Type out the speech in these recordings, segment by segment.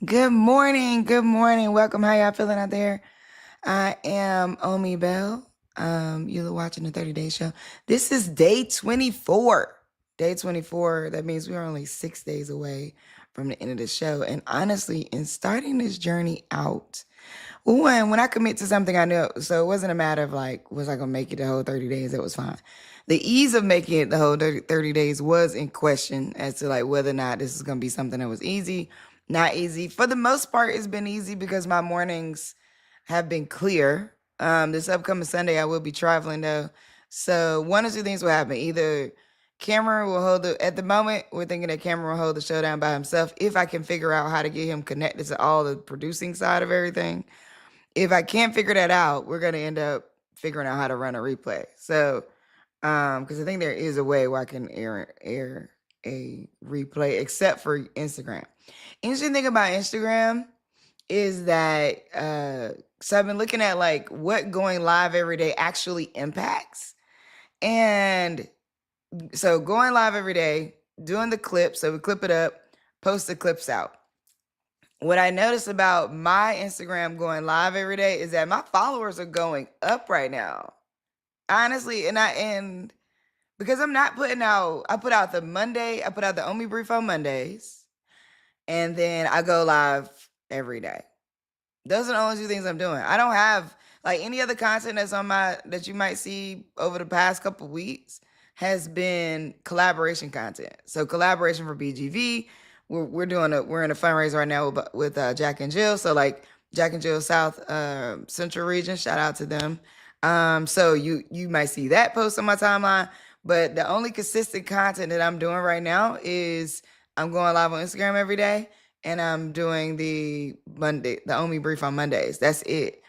Good morning. Good morning. Welcome. How y'all feeling out there? I am Omi Bell. You're watching the 30 Day Show. This is day 24. Day 24. That means we're only 6 days away from the end of the show. And honestly, in starting this journey out, when I commit to something, I knew. So it wasn't a matter of like, was I going to make it the whole 30 days? That was fine. The ease of making it the whole 30 days was in question as to like whether or not this is going to be something that was easy, not easy. For the most part, it's been easy because my mornings have been clear. This upcoming Sunday, I will be traveling though. So one or two things will happen. Either Cameron will hold at the moment, we're thinking that Cameron will hold the showdown by himself if I can figure out how to get him connected to all the producing side of everything. If I can't figure that out, we're gonna end up figuring out how to run a replay. So, because I think there is a way where I can air a replay, except for Instagram. Interesting thing about Instagram is that so I've been looking at like what going live every day actually impacts, and so going live every day, doing the clips, so we clip it up, post the clips out. What I notice about my Instagram going live every day is that my followers are going up right now. Honestly, and because I'm not putting out, I put out the Omi Brief on Mondays, and then I go live every day. Those are the only two things I'm doing. I don't have like any other content that's on that you might see over the past couple weeks has been collaboration content. So collaboration for BGV. We're in a fundraiser right now with Jack and Jill. So like Jack and Jill South Central Region. Shout out to them. So you might see that post on my timeline. But the only consistent content that I'm doing right now is I'm going live on Instagram every day, and I'm doing the Omi Brief on Mondays. That's it.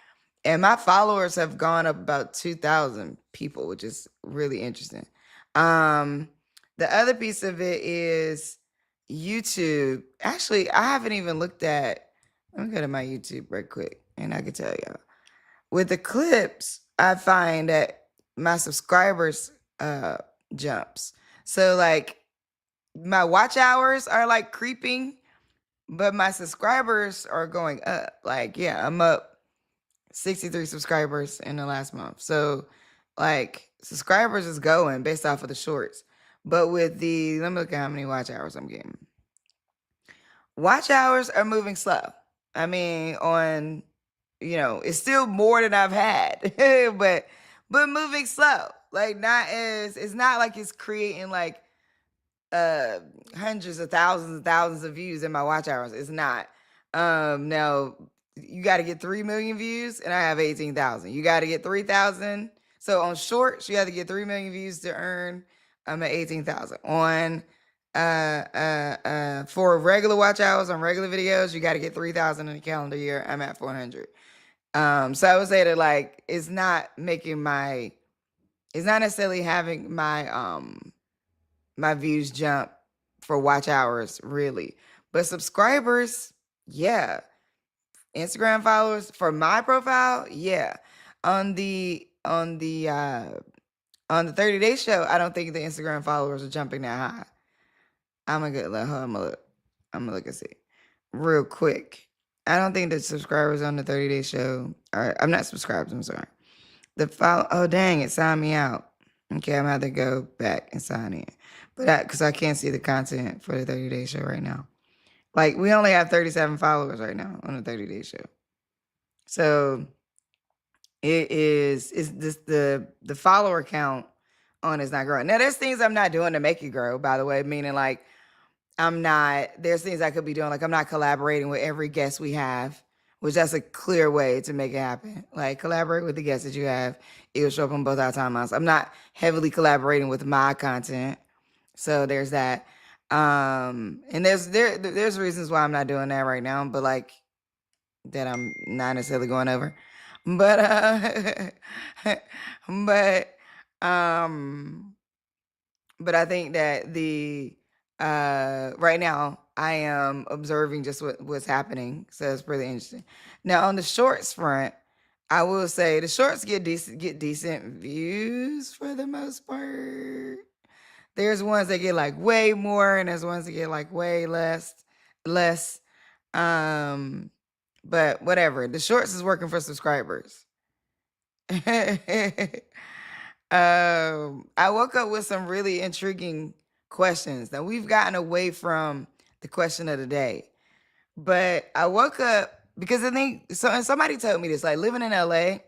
And my followers have gone up about 2,000 people, which is really interesting. The other piece of it is YouTube. Actually, I haven't even looked at. Let me go to my YouTube right quick, and I can tell y'all. With the clips, I find that my subscribers jumps. So like my watch hours are like creeping, but my subscribers are going up. Like, yeah, I'm up 63 subscribers in the last month. So like subscribers is going based off of the shorts. But let me look at how many watch hours I'm getting. Watch hours are moving slow. I mean, it's still more than I've had, but moving slow. Like it's not like it's creating like hundreds of thousands of views in my watch hours. It's not. Now you got to get 3 million views, and I have 18,000. You got to get 3,000. So on shorts, you have to get 3 million views to earn. I'm at 18,000 on. For regular watch hours on regular videos, you got to get 3,000 in a calendar year. I'm at 400. So I would say that like it's not necessarily having my views jump for watch hours really, but subscribers, yeah. Instagram followers for my profile, yeah. On the 30 Day Show, I don't think the Instagram followers are jumping that high. I'm gonna look and see real quick. I don't think the subscribers on the 30 Day Show are. I'm not subscribed. I'm sorry. Oh dang! It signed me out. Okay, I'm gonna have to go back and sign in, but because I can't see the content for the 30 Day Show right now. Like we only have 37 followers right now on the 30 Day Show, so it's just the follower count on is not growing. Now there's things I'm not doing to make it grow. By the way, meaning like there's things I could be doing. Like I'm not collaborating with every guest we have, which that's a clear way to make it happen. Like collaborate with the guests that you have. It will show up on both our timelines. I'm not heavily collaborating with my content. So there's that. And there's reasons why I'm not doing that right now, but like that I'm not necessarily going over. But but um but I think that the right now I am observing just what's happening. So it's pretty interesting. Now on the shorts front, I will say the shorts get decent views for the most part. There's ones that get like way more, and there's ones that get like way less. But whatever. The shorts is working for subscribers. I woke up with some really intriguing questions. Now we've gotten away from the question of the day, but I woke up because I think so. And somebody told me this, like living in LA,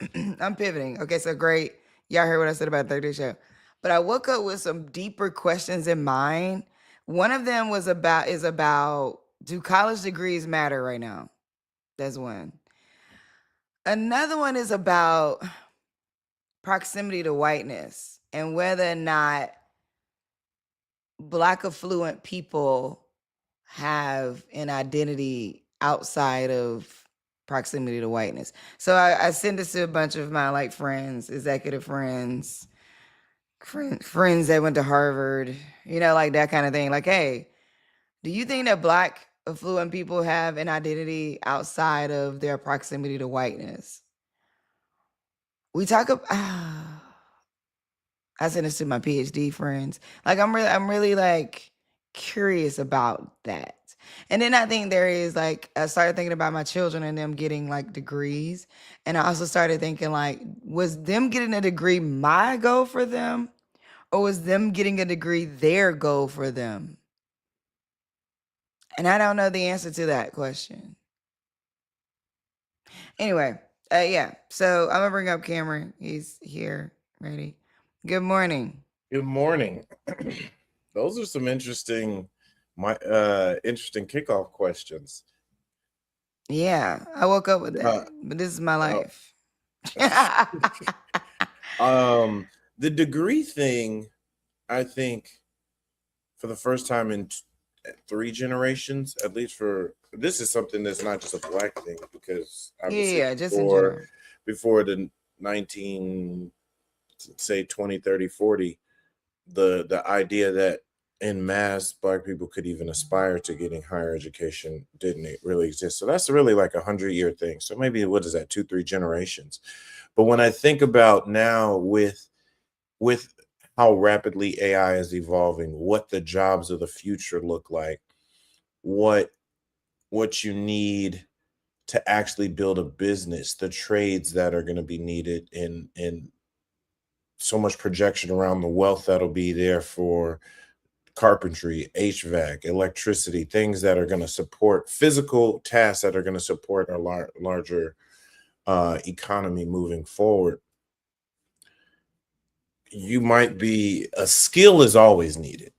I'm pivoting. Okay, so great. Y'all heard what I said about the 30 Day Show, but I woke up with some deeper questions in mind. One of them is about do college degrees matter right now? That's one. Another one is about proximity to whiteness and whether or not Black affluent people have an identity outside of proximity to whiteness. So I send this to a bunch of my like friends, executive friends, friends that went to Harvard, like that kind of thing. Like, hey, do you think that Black affluent people have an identity outside of their proximity to whiteness? We talk about. I send this to my PhD friends. Like I'm really like curious about that. And then I think there is like I started thinking about my children and them getting like degrees. And I also started thinking like, was them getting a degree my goal for them? Or was them getting a degree their goal for them? And I don't know the answer to that question. Anyway, yeah. So I'm gonna bring up Cameron. He's here. Ready. Good morning. Good morning. Those are some interesting kickoff questions. Yeah, I woke up with Uh, that, but this is my uh, life. the degree thing, I think, for the first time in 3 generations, at least for this is something that's not just a Black thing, because obviously Yeah, just in general. before the 19, say 20, 30, 40, the idea that in mass Black people could even aspire to getting higher education didn't really exist. So that's really like 100-year thing. So maybe what is that, 2, 3 generations? But when I think about now with how rapidly AI is evolving, what the jobs of the future look like, what you need to actually build a business, the trades that are going to be needed, in so much projection around the wealth that'll be there for carpentry, HVAC, electricity, things that are going to support physical tasks that are going to support a larger economy moving forward. You might be a skill is always needed.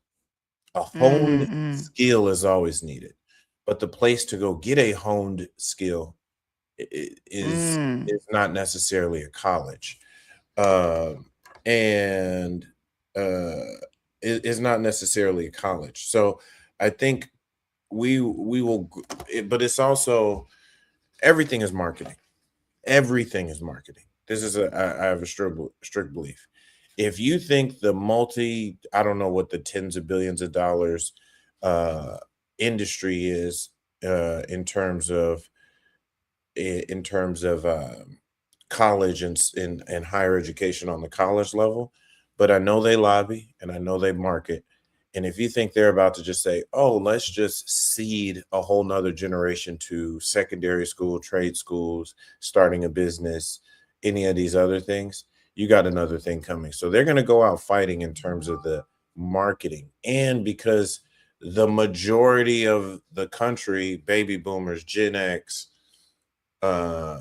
A honed skill is always needed, but the place to go get a honed skill is not necessarily a college, and is not necessarily a college. So I think we will, but it's also everything is marketing. Everything is marketing. This is I have a strict belief. If you think the I don't know what the tens of billions of dollars uh, industry is, in terms of college and higher education on the college level, but I know they lobby and I know they market. And if you think they're about to just say, oh, let's just seed a whole nother generation to secondary school, trade schools, starting a business, any of these other things, you got another thing coming. So they're going to go out fighting in terms of the marketing. And because the majority of the country, baby boomers, Gen X, uh,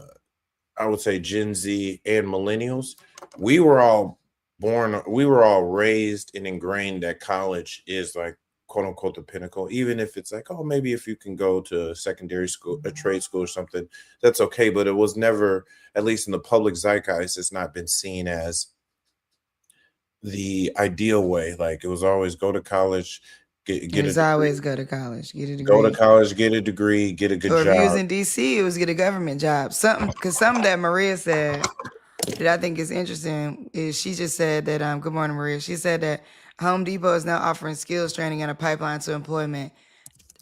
I would say Gen Z and millennials, we were all we were all raised and ingrained that college is like quote unquote the pinnacle. Even if it's like, oh, maybe if you can go to secondary school, a trade school or something, that's okay. But it was never, at least in the public zeitgeist, it's not been seen as the ideal way. Like it was always go to college, get a It's degree, always go to college, get a go to degree. college, get a degree, get a good Or if you was job. in DC, it was get a government job. Something that Maria said that I think is interesting is she just said that good morning, Maria. She said that Home Depot is now offering skills training and a pipeline to employment.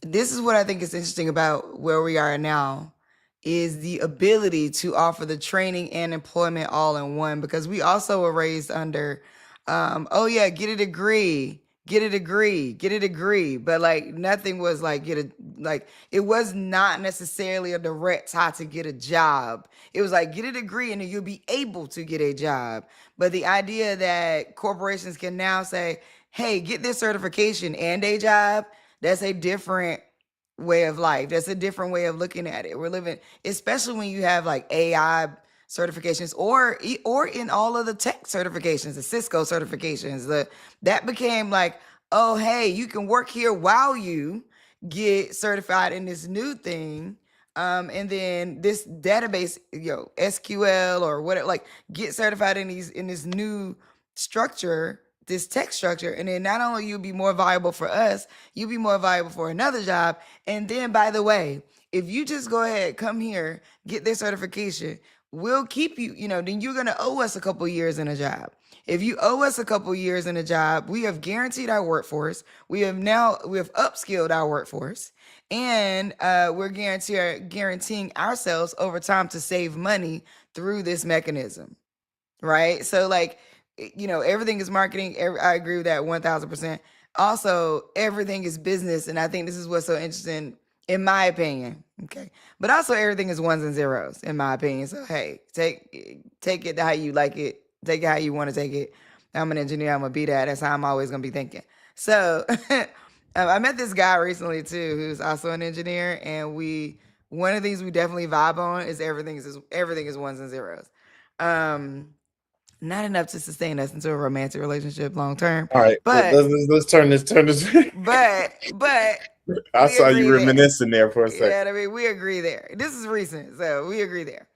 This is what I think is interesting about where we are now is the ability to offer the training and employment all in one, because we also were raised under oh yeah, get a degree, get a degree, get a degree, but like nothing was like like it was not necessarily a direct how to get a job. It was like get a degree and then you'll be able to get a job. But the idea that corporations can now say, hey, get this certification and a job, that's a different way of life. That's a different way of looking at it. We're living, especially when you have like AI certifications or in all of the tech certifications, the Cisco certifications, that became like, oh, hey, you can work here while you get certified in this new thing. And then this database, SQL or whatever, like get certified in this new structure, this tech structure. And then not only you'll be more valuable for us, you'll be more valuable for another job. And then by the way, if you just go ahead, come here, get this certification, we'll keep you, then you're going to owe us a couple years in a job. If you owe us a couple years in a job, we have guaranteed our workforce. We have upskilled our workforce, and we're guaranteeing ourselves over time to save money through this mechanism, right? So like, everything is marketing. I agree with that 1000%. Also, everything is business, and I think this is what's so interesting, in my opinion. Okay, but also everything is ones and zeros, in my opinion. So hey, take it how you like it. Take it how you want to take it. I'm an engineer. I'm gonna be that. That's how I'm always gonna be thinking. So I met this guy recently too, who's also an engineer, and one of the things we definitely vibe on is everything is ones and zeros. Not enough to sustain us into a romantic relationship long term. All right, but let's turn this. but I saw you reminiscing there for a second. Yeah, I mean, we agree there. This is recent, so we agree there.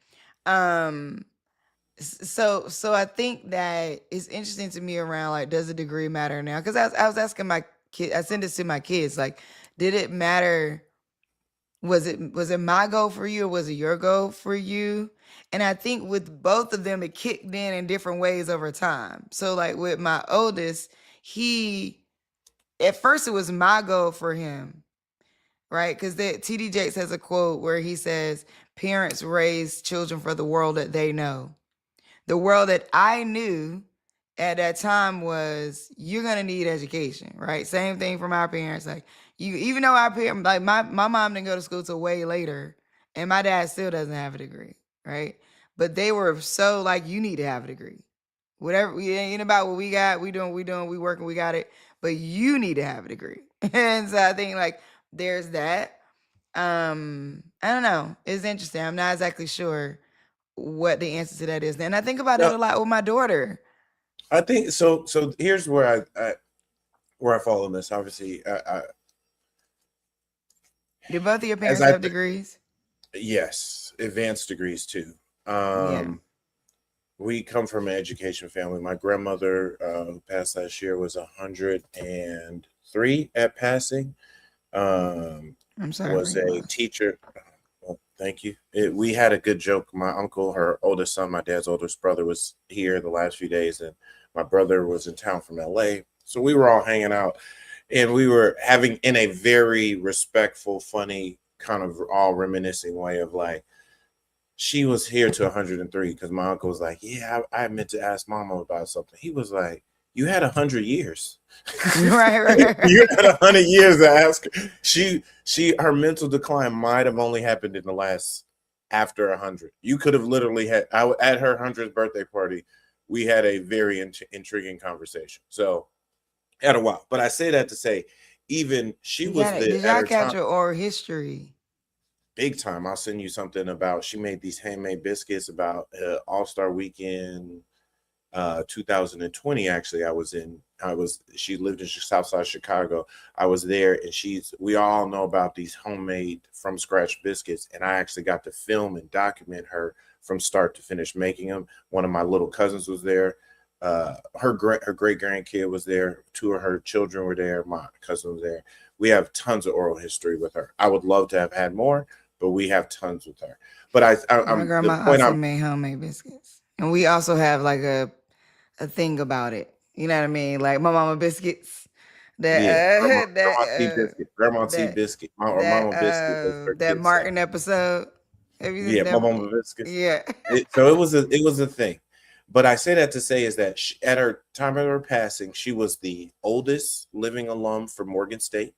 So I think that it's interesting to me around like, does a degree matter now? Because I was asking my kid, I sent this to my kids, like, did it matter? Was it my goal for you or was it your goal for you? And I think with both of them, it kicked in different ways over time. So like with my oldest, at first it was my goal for him, right? Because TD Jakes has a quote where he says, parents raise children for the world that they know. The world that I knew at that time was, you're gonna need education, right? Same thing from our parents. Like, even though our parents, like my mom didn't go to school till way later, and my dad still doesn't have a degree, right? But they were so like, you need to have a degree. Whatever, we ain't about what we got, we working, we got it, but you need to have a degree. And so I think like there's that. I don't know. It's interesting. I'm not exactly sure what the answer to that is. And I think about it a lot with my daughter. I think so. So here's where I follow this. Obviously, do both of your parents have degrees? Yes, advanced degrees too. We come from an education family. My grandmother, who passed last year, was 103 at passing. I'm sorry. Was a teacher. Well, thank you. We had a good joke. My uncle, her oldest son, my dad's oldest brother, was here the last few days, and my brother was in town from LA. So we were all hanging out, and we were having, in a very respectful, funny, kind of all reminiscing way of like, she was here to 103 because my uncle was like, yeah, I meant to ask mama about something. He was like, you had 100 years. right. You had 100 years to ask. Her mental decline might have only happened in the last after 100. You could have literally had, at her 100th birthday party, we had a very intriguing conversation. So had a while. But I say that to say, even she was the. Did y'all capture oral history? Big time. I'll send you something about, she made these handmade biscuits about All-Star Weekend 2020. Actually, she lived in Southside Chicago. I was there, and we all know about these homemade from scratch biscuits, and I actually got to film and document her from start to finish making them. One of my little cousins was there. Her great grandkid was there. Two of her children were there. My cousin was there. We have tons of oral history with her. I would love to have had more, but we have tons with her. But my grandma also made homemade biscuits, and we also have like a thing about it. You know what I mean? Like my mama biscuits. Grandma T biscuit, or Mama biscuit. That Martin episode. Yeah, Mama biscuits. Yeah. So it was a thing. But I say that to say is that at her time of her passing, she was the oldest living alum for Morgan State.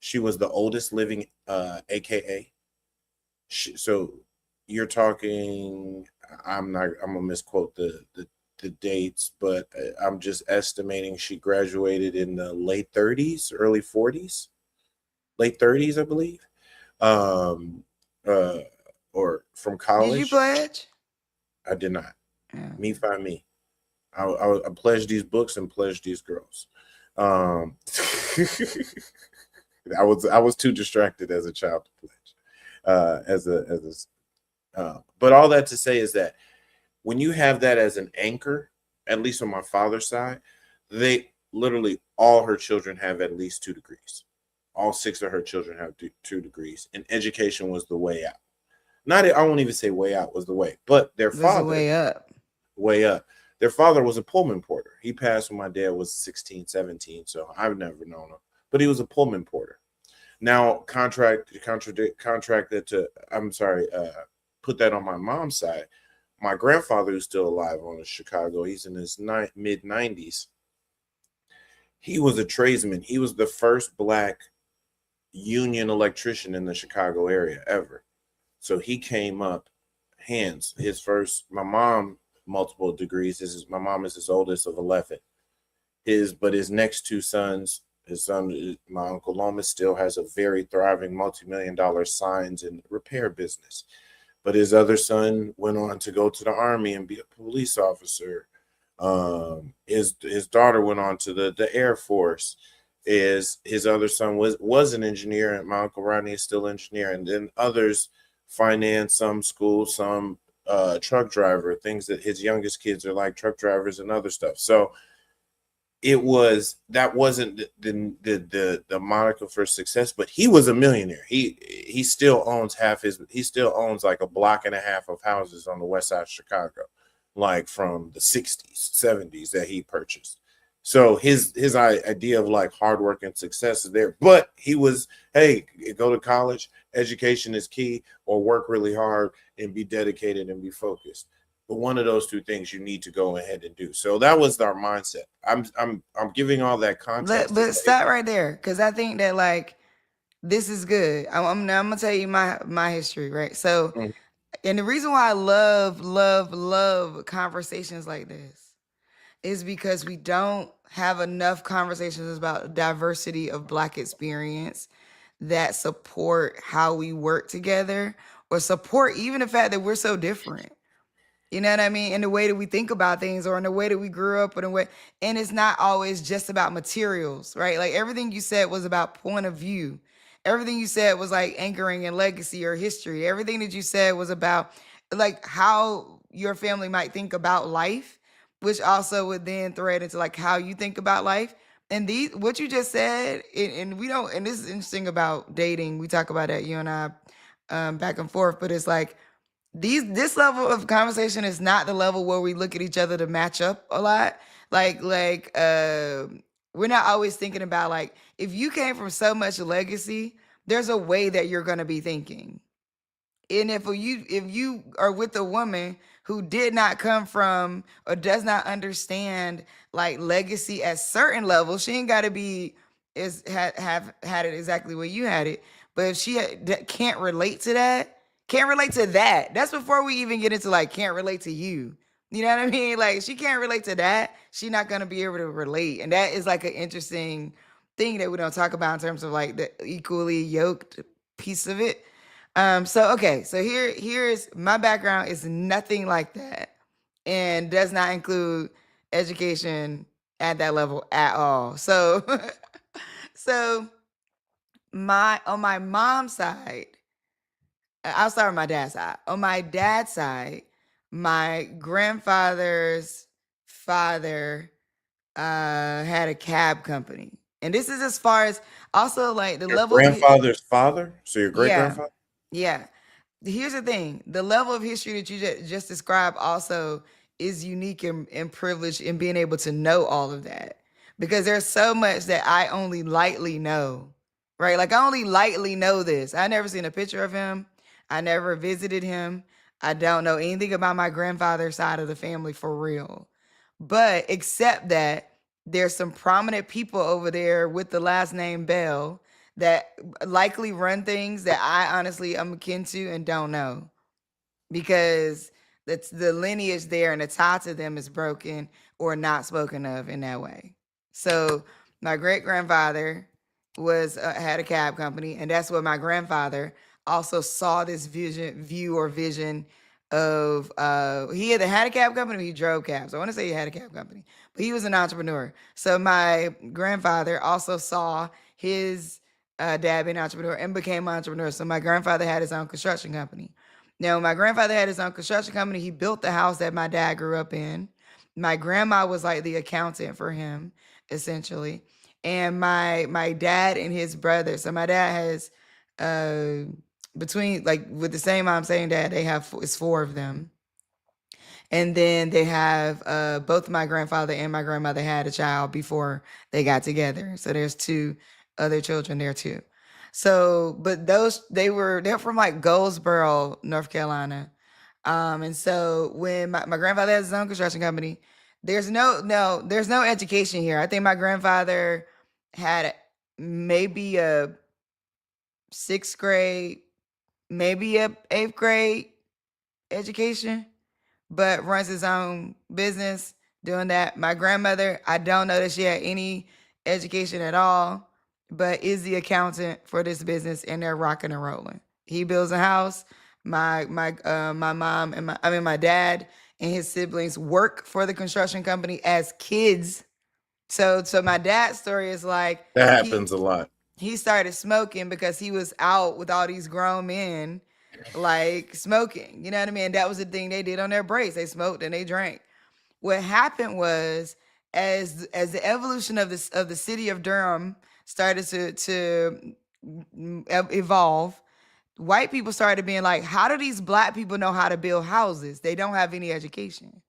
She was the oldest living AKA. So you're talking. I'm not. I'm gonna misquote the dates, but I'm just estimating she graduated in the late 30s, early 40s, late 30s, I believe. Um, uh, or from Did you college. pledge? I did not. Yeah. Me find me. I pledged these books and pledged these girls. Um, I was too distracted as a child to pledge. But all that to say is that when you have that as an anchor, at least on my father's side, they literally all her children have at least 2 degrees. All six of her children have 2 degrees, and education was the way out. Not, I won't even say way out was the way, but their There's a father, way up. way up. Their father was a Pullman porter. He passed when my dad was 16, 17, so I've never known him. But he was a Pullman porter. Now contracted to, I'm sorry, put that on my mom's side. My grandfather, who's still alive on in Chicago, he's in his mid 90s. He was a tradesman. He was the first black union electrician in the Chicago area ever. So he came up hands. His first, my mom, multiple degrees. My mom is his oldest of 11. But his next two sons, his son, my uncle Lomas, still has a very thriving multi-million-dollar signs and repair business. But his other son went on to go to the Army and be a police officer. His daughter went on to the Air Force. His other son was an engineer, and my uncle Rodney is still an engineer. And then others, finance, some school, some truck driver. Things that his youngest kids are like truck drivers and other stuff. So that wasn't the moniker for success, but he was a millionaire. He still owns like a block and a half of houses on the west side of Chicago, like from the 60s, 70s that he purchased. So his idea of like hard work and success is there, but he was, hey, go to college, education is key, or work really hard and be dedicated and be focused. But one of those two things you need to go ahead and do. So that was our mindset. I'm giving all that context. But stop right there, because I think that like this is good. I'm gonna tell you my history, right? So, Mm. and the reason why I love conversations like this is because we don't have enough conversations about diversity of Black experience that support how we work together or support even the fact that we're so different. You know what I mean? In the way that we think about things or in the way that we grew up, or in a way, and it's not always just about materials, right? Like everything you said was about point of view. Everything you said was like anchoring in legacy or history. Everything that you said was about like how your family might think about life, which also would then thread into like how you think about life. And these, what you just said, and we don't, and this is interesting about dating. We talk about that, you and I, back and forth, but it's like, this level of conversation is not the level where we look at each other to match up a lot. We're not always thinking about like if you came from so much legacy, there's a way that you're gonna be thinking. And if you are with a woman who did not come from or does not understand like legacy at certain levels, she ain't got to be have had it exactly where you had it. But if she can't relate to that, can't relate to that. That's before we even get into like can't relate to you. You know what I mean? Like she can't relate to that. She's not gonna be able to relate, and that is like an interesting thing that we don't talk about in terms of like the equally yoked piece of it. So okay, so here's my background is nothing like that and does not include education at that level at all. So so my on my mom's side, I'll start with my dad's side. On my dad's side, my grandfather's father had a cab company. And this is as far as also like the Your level of grandfather's father, so your great yeah. grandfather. Yeah. Here's the thing, the level of history that you just described also is unique and privileged in being able to know all of that, because there's so much that I only lightly know, right? Like I only lightly know this. I never seen a picture of him. I never visited him. I don't know anything about my grandfather's side of the family for real. But except that there's some prominent people over there with the last name Bell that likely run things that I honestly am akin to and don't know, because that's the lineage there and the tie to them is broken or not spoken of in that way. So my great grandfather was had a cab company, and that's what my grandfather also saw this vision of. He either had a cab company or he drove cabs. I want to say he had a cab company, but he was an entrepreneur. So my grandfather also saw his dad being an entrepreneur and became an entrepreneur. So my grandfather had his own construction company. Now, my grandfather had his own construction company. He built the house that my dad grew up in. My grandma was like the accountant for him, essentially. And my dad and his brother. So my dad has between, like, with the same mom, same dad, they have it's four of them. And then they have both my grandfather and my grandmother had a child before they got together. So there's two other children there too. So, but they're from like Goldsboro, North Carolina. And so when my grandfather has his own construction company, there's no education here. I think my grandfather had maybe a sixth grade, maybe a eighth grade education, but runs his own business doing that. My grandmother, I don't know that she had any education at all, but is the accountant for this business, and they're rocking and rolling. He builds a house. My mom and my dad and his siblings work for the construction company as kids. So my dad's story is like That he happens a lot. he started smoking because he was out with all these grown men, like smoking. You know what I mean? That was the thing they did on their breaks. They smoked and they drank. What happened was, as the evolution of the city of Durham started to evolve, white people started being like, how do these black people know how to build houses? They don't have any education.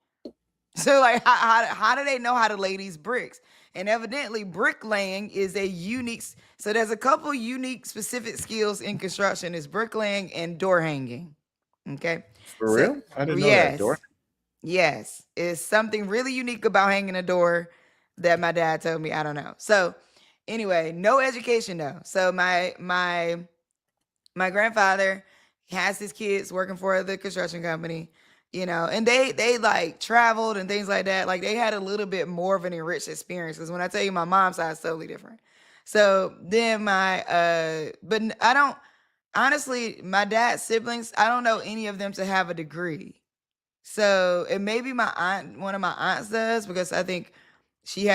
So like, how do they know how to lay these bricks? And evidently bricklaying is a unique, so there's a couple unique specific skills in construction: is bricklaying and door hanging. Okay. For So real? I didn't know that. Door. yes, it's something really unique about hanging a door that my dad told me. I don't know. So anyway, no education though. So my grandfather has his kids working for the construction company, and they like traveled and things like that. Like they had a little bit more of an enriched experience, because when I tell you my mom's side is totally different. So then but I don't, honestly, my dad's siblings, I don't know any of them to have a degree. So it may be my aunt, one of my aunts does, because I think she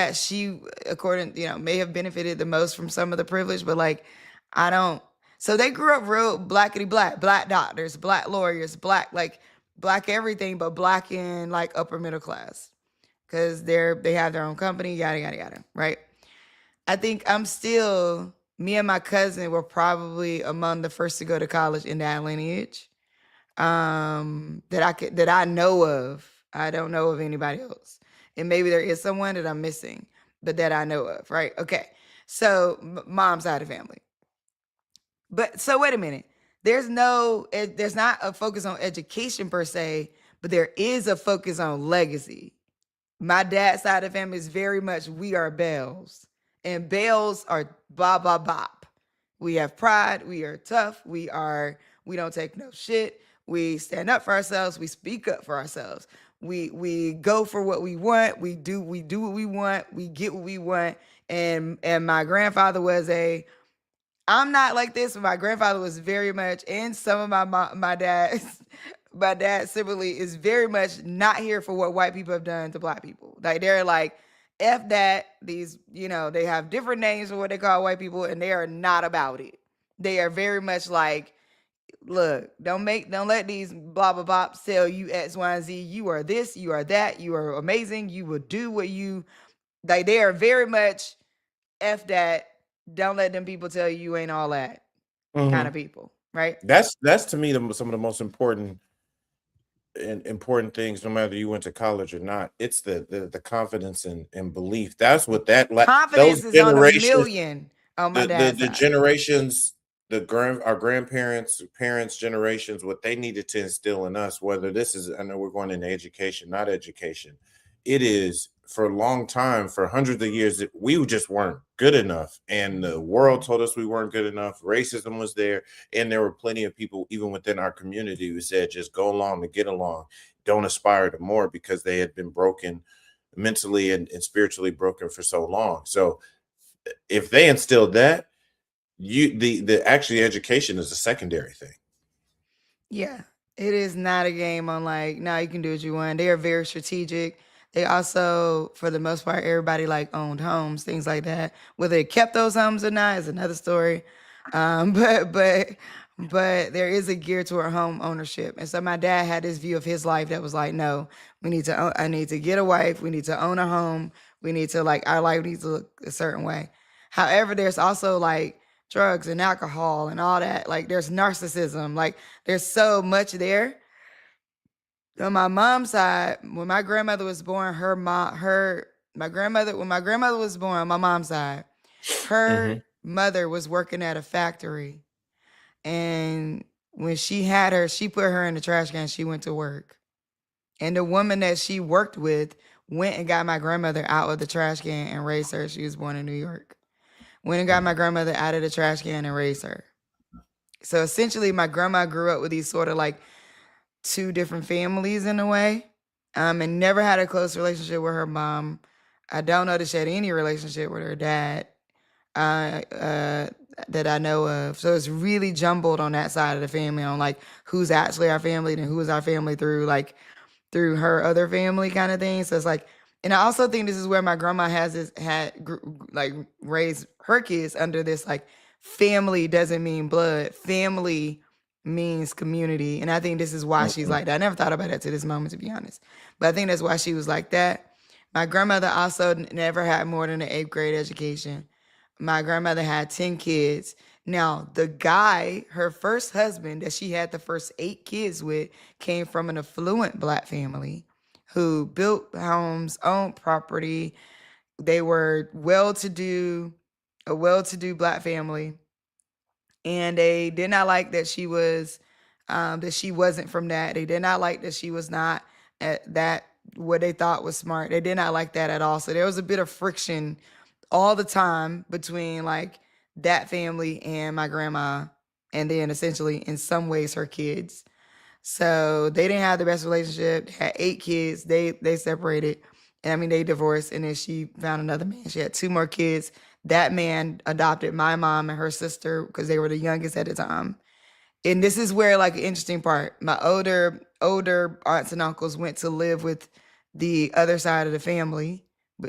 according, may have benefited the most from some of the privilege, but like I don't. So they grew up real blackety black doctors, black lawyers, black everything, but black in like upper middle class, because they have their own company, yada yada yada, right? I think me and my cousin were probably among the first to go to college in that lineage, that I know of. I don't know of anybody else, and maybe there is someone that I'm missing, but that I know of, right? Okay. So mom's side of the family. But so wait a minute. There's not a focus on education per se, but there is a focus on legacy. My dad's side of the family is very much, we are Bells, and Bells are blah blah bop. We have pride. We are tough. We don't take no shit. We stand up for ourselves. We speak up for ourselves. We go for what we want. We do what we want. We get what we want. And my grandfather was I'm not like this, but my grandfather was very much, and some of my dad's my dad similarly is very much not here for what white people have done to black people. Like they're like, F that. These, they have different names for what they call white people, and they are not about it. They are very much like, look, don't let these blah blah blah sell you X, Y, and Z. You are this, you are that, you are amazing, you will do what you like. They are very much F that. Don't let them people tell you ain't all that kind of people, right? That's to me some of the most important things, no matter you went to college or not. It's the confidence and belief. That's what Confidence those is on a generations, million on my dad's the side. generations, our grandparents, parents generations, what they needed to instill in us, whether this is, I know we're going into education, not education, it is for a long time, for hundreds of years, we just weren't good enough. And the world told us we weren't good enough. Racism was there. And there were plenty of people, even within our community, who said, just go along to get along. Don't aspire to more, because they had been broken mentally and spiritually broken for so long. So if they instilled that, the actually education is a secondary thing. Yeah, it is not a game on like, now you can do what you want. They are very strategic. They also, for the most part, everybody like owned homes, things like that. Whether they kept those homes or not is another story. But there is a gear toward home ownership. And so my dad had this view of his life that was like, no, we need to own, I need to get a wife, we need to own a home, we need to like, our life needs to look a certain way. However, there's also like drugs and alcohol and all that. Like there's narcissism. Like there's so much there. On my mom's side, when my grandmother was born, my grandmother, when my grandmother was born on my mom's side, her mother was working at a factory. And when she had her, she put her in the trash can, she went to work. And the woman that she worked with went and got my grandmother out of the trash can and raised her. She was born in New York. Went and got my grandmother out of the trash can and raised her. So essentially, my grandma grew up with these sort of like two different families in a way, and never had a close relationship with her mom. I don't know that she had any relationship with her dad that I know of. So it's really jumbled on that side of the family, on like who's actually our family and who is our family through her other family kind of thing. So it's like, and I also think this is where my grandma raised her kids under this like, family doesn't mean blood. Family means community. And I think this is why she's like that. I never thought about that to this moment, to be honest. But I think that's why she was like that. My grandmother also never had more than an 8th grade education. My grandmother had 10 kids. Now, the guy, her first husband that she had the first 8 kids with, came from an affluent Black family who built homes, owned property. They were a well-to-do Black family. And they did not like that she wasn't from that. They did not like that she was not at that, what they thought was smart. They did not like that at all. So there was a bit of friction all the time between like that family and my grandma, and then essentially in some ways her kids. So they didn't have the best relationship. Had 8 kids. They separated. And I mean, they divorced, and then she found another man. She had 2 more kids. That man adopted my mom and her sister because they were the youngest at the time. And this is where like an interesting part. My older aunts and uncles went to live with the other side of the family.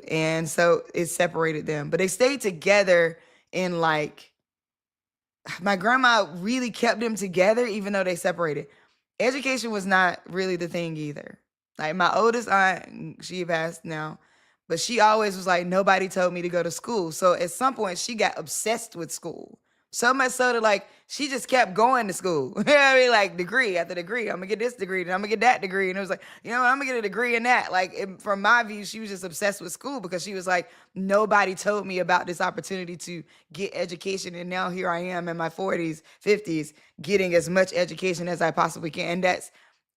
And so it separated them. But they stayed together in like, my grandma really kept them together even though they separated. Education was not really the thing either. Like my oldest aunt, she passed now, but she always was like, nobody told me to go to school. So at some point she got obsessed with school. So much so that like she just kept going to school. You know what I mean? Like degree after degree. I'm gonna get this degree, and I'm gonna get that degree. And it was like, you know what, I'm gonna get a degree in that. Like from my view, she was just obsessed with school because she was like, nobody told me about this opportunity to get education. And now here I am in my 40s, 50s, getting as much education as I possibly can.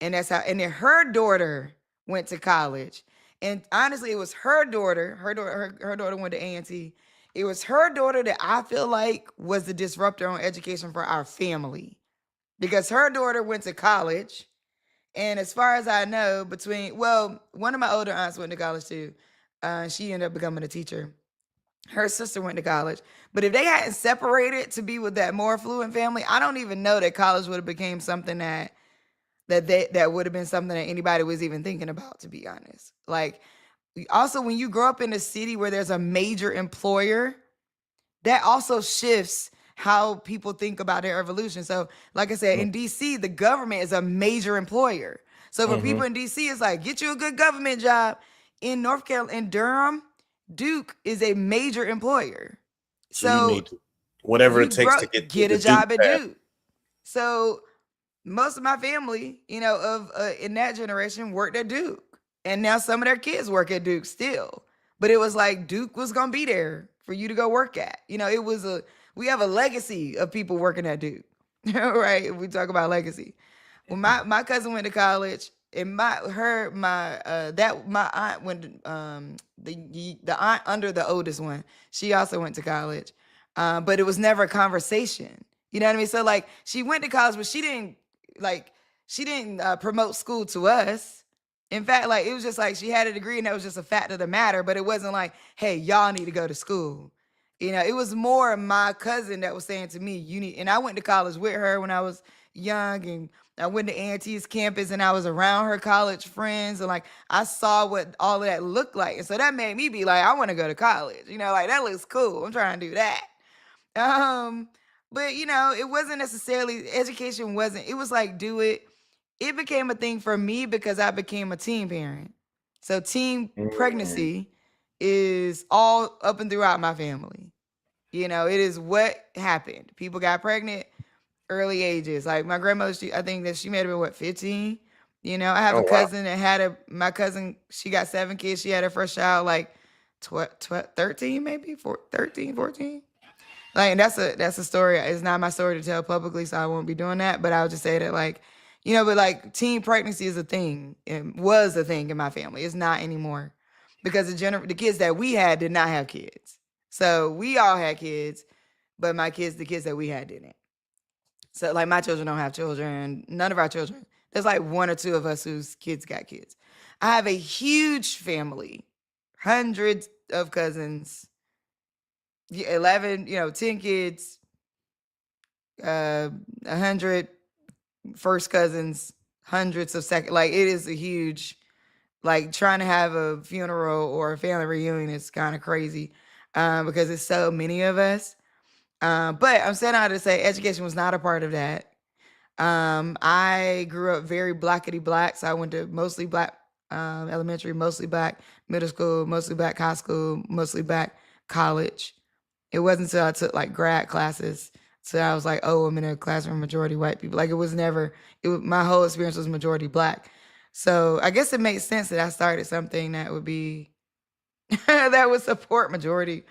And that's how, and then her daughter went to college. And honestly, it was her daughter went to A&T. It was her daughter that I feel like was the disruptor on education for our family, because her daughter went to college. And as far as I know, one of my older aunts went to college too. She ended up becoming a teacher. Her sister went to college. But if they hadn't separated to be with that more affluent family, I don't even know that college would have became something that would have been something that anybody was even thinking about, to be honest. Like, also, when you grow up in a city where there's a major employer, that also shifts how people think about their evolution. So, like I said, in DC, the government is a major employer. So for people in DC, it's like, get you a good government job. In North Carolina, in Durham, Duke is a major employer. So you need whatever it takes to get a job at Duke. So most of my family, in that generation worked at Duke. And now some of their kids work at Duke still. But it was like Duke was going to be there for you to go work at. We have a legacy of people working at Duke, right? If we talk about legacy. When my cousin went to college, and my aunt went, the aunt under the oldest one, she also went to college, but it was never a conversation. You know what I mean? So like she went to college, but like she didn't promote school to us. In fact, like it was just like she had a degree and that was just a fact of the matter. But it wasn't like, hey, y'all need to go to school. You know, it was more my cousin that was saying to me, you need. And I went to college with her when I was young, and I went to Auntie's campus and I was around her college friends, and like I saw what all of that looked like. And so that made me be like, I want to go to college. You know, like that looks cool. I'm trying to do that. Um, but you know, it wasn't necessarily education wasn't, it was like do it. It became a thing for me because I became a teen parent. So teen Mm. pregnancy is all up and throughout my family. You know, it is what happened. People got pregnant early ages. Like my grandmother, I think that she may have been what, 15. You know, I have Oh a wow. cousin that had my cousin, she got 7 kids. She had her first child like 13, maybe 13, 14. Like that's a story. It's not my story to tell publicly, so I won't be doing that. But I'll just say that like, you know, but like teen pregnancy is a thing. It was a thing in my family. It's not anymore. Because the kids that we had did not have kids. So we all had kids, but the kids that we had didn't. So like my children don't have children. None of our children. There's like one or two of us whose kids got kids. I have a huge family, hundreds of cousins, 11, 10 kids, 100 first cousins, hundreds of second. Like it is a huge, like trying to have a funeral or a family reunion is kind of crazy, because it's so many of us. But I'm saying out to say education was not a part of that. I grew up very blackety black, so I went to mostly black elementary, mostly black middle school, mostly black high school, mostly black college. It wasn't until I took like grad classes, so I was like, oh, I'm in a classroom majority white people. Like it was never. My whole experience was majority black. So I guess it makes sense that I started something that would be that would support majority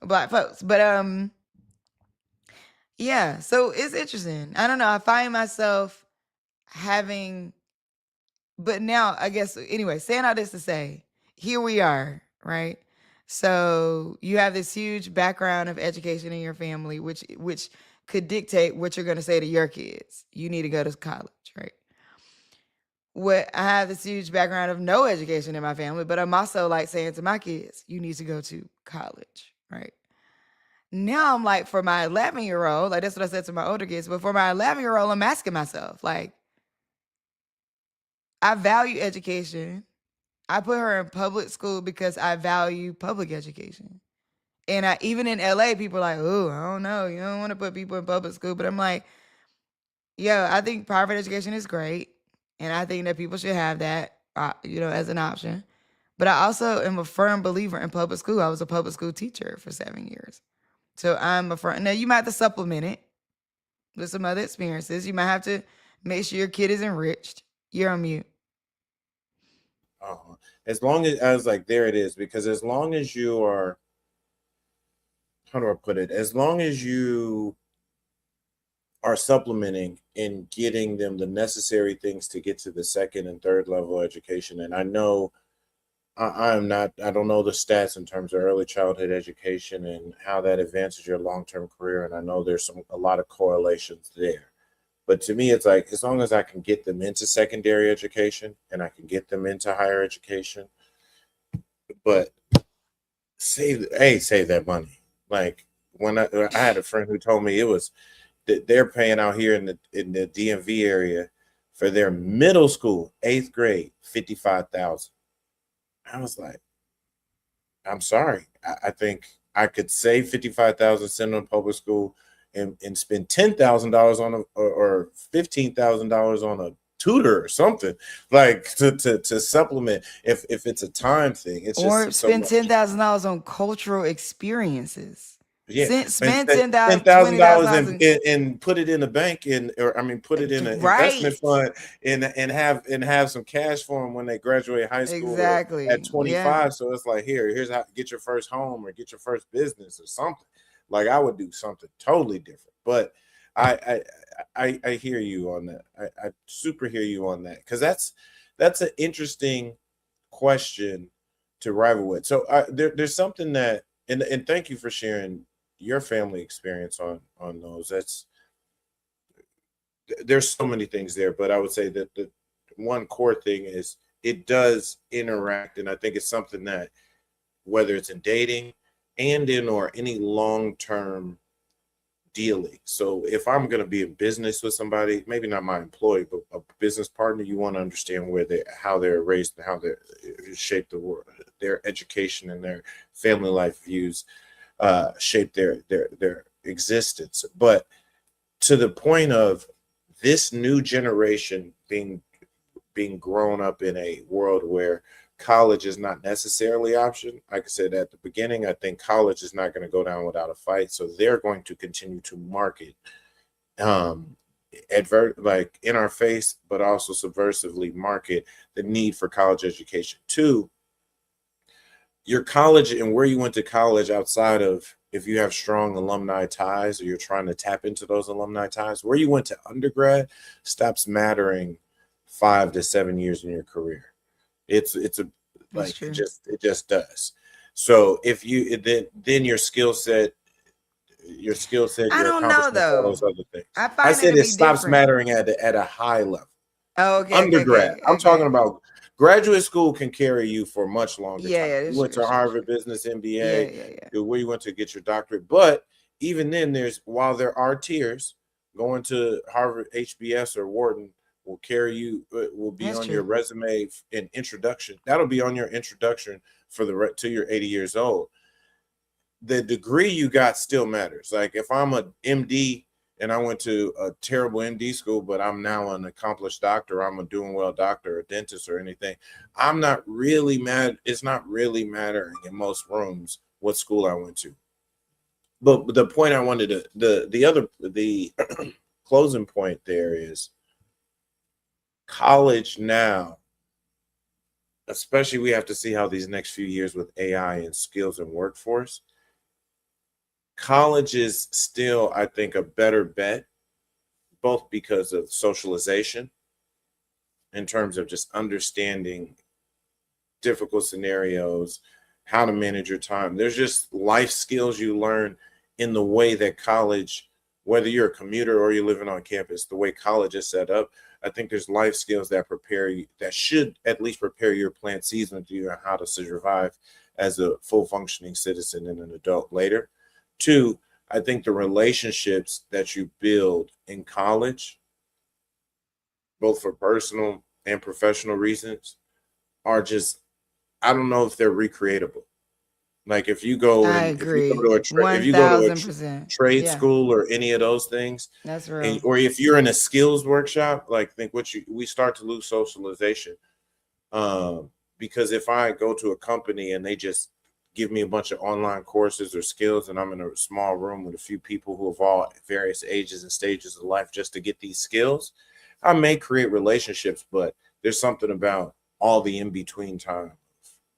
black folks. But yeah. So it's interesting. I don't know. I find myself having, but now I guess anyway, saying all this to say, here we are, right? So you have this huge background of education in your family, which could dictate what you're gonna say to your kids. You need to go to college, right? What I have this huge background of no education in my family, but I'm also like saying to my kids, you need to go to college, right? Now I'm like, for my 11-year-old, like that's what I said to my older kids, but for my 11-year-old, I'm asking myself, like, I value education. I put her in public school because I value public education. And even in LA, people are like, oh, I don't know. You don't want to put people in public school. But I'm like, yeah, I think private education is great. And I think that people should have that, as an option. But I also am a firm believer in public school. I was a public school teacher for 7 years. So I'm a firm. Now, you might have to supplement it with some other experiences. You might have to make sure your kid is enriched. You're on mute. As long as I was like, there it is, because as long as you are, how do I put it? As long as you are supplementing and getting them the necessary things to get to the second and third level education. And I know I am not, I don't know the stats in terms of early childhood education and how that advances your long term career. And I know there's a lot of correlations there. But to me, it's like as long as I can get them into secondary education and I can get them into higher education, but save that money. Like when I had a friend who told me it was that they're paying out here in the DMV area for their middle school 8th grade 55,000. I was like, I'm sorry. I think I could save 55,000, send them to public school, and spend $10,000 on or $15,000 on a tutor or something like to supplement if it's a time thing. It's Or just so spend much. $10,000 on cultural experiences. Yeah, and Spend ten 10,000, thousand dollars $20,000 and put it in a bank or I mean put it in an investment right. fund and have some cash for them when they graduate high school or at Exactly. Yeah. 25. So it's like here's how get your first home or get your first business or something. Like I would do something totally different. But I I hear you on that. I super hear you on that because that's an interesting question to rival with. So there's something that, and thank you for sharing your family experience on those. That's there's so many things there, but I would say that the one core thing is it does interact, and I think it's something that whether it's in dating and in or any long term dealing. So if I'm going to be in business with somebody, maybe not my employee, but a business partner, you want to understand where they, how they're raised and how they're shaped the world, their education and their family life views shape their existence. But to the point of this new generation being grown up in a world where college is not necessarily option. Like I said at the beginning, I think college is not going to go down without a fight. So they're going to continue to market like in our face, but also subversively market the need for college education. Two, your college and where you went to college outside of if you have strong alumni ties or you're trying to tap into those alumni ties, where you went to undergrad stops mattering 5 to 7 years in your career. It's a like it just does. So if you then your skill set, your I don't know accomplishments, all those though. other things. I I find it said to it be stops different. mattering at a high level. Oh, okay, Undergrad. I'm talking okay. about graduate school can carry you for much longer Yeah, time. yeah, You that's went true, to sure, Harvard sure. Business Yeah, MBA, yeah, yeah. where you went to get your doctorate. But even then, there's while there are tiers, going to Harvard HBS or Wharton will carry you will be That's on your true. resume in introduction. That'll be on your introduction for the till you're 80 years old. The degree you got still matters. Like if I'm a MD and I went to a terrible MD school, but I'm now an accomplished doctor, I'm a doing well doctor, a dentist, or anything. I'm not really mad. It's not really mattering in most rooms what school I went to. But the point I wanted to the closing point there is college now, especially we have to see how these next few years with AI and skills and workforce. College is still, I think, a better bet, both because of socialization in terms of just understanding difficult scenarios, how to manage your time. There's just life skills you learn in the way that college, whether you're a commuter or you're living on campus, the way college is set up, I think there's life skills that prepare you, that should at least prepare your plant season to you on how to survive as a full functioning citizen and an adult later. Two, I think the relationships that you build in college, both for personal and professional reasons, are just, I don't know if they're recreatable. Like if you go I and agree. if you go to a 1000%. trade Yeah, school or any of those things, that's and real. or if you're in a skills workshop, like think what you we start to lose socialization. Because if I go to a company and they just give me a bunch of online courses or skills, and I'm in a small room with a few people who have all various ages and stages of life just to get these skills, I may create relationships, but there's something about all the in between time,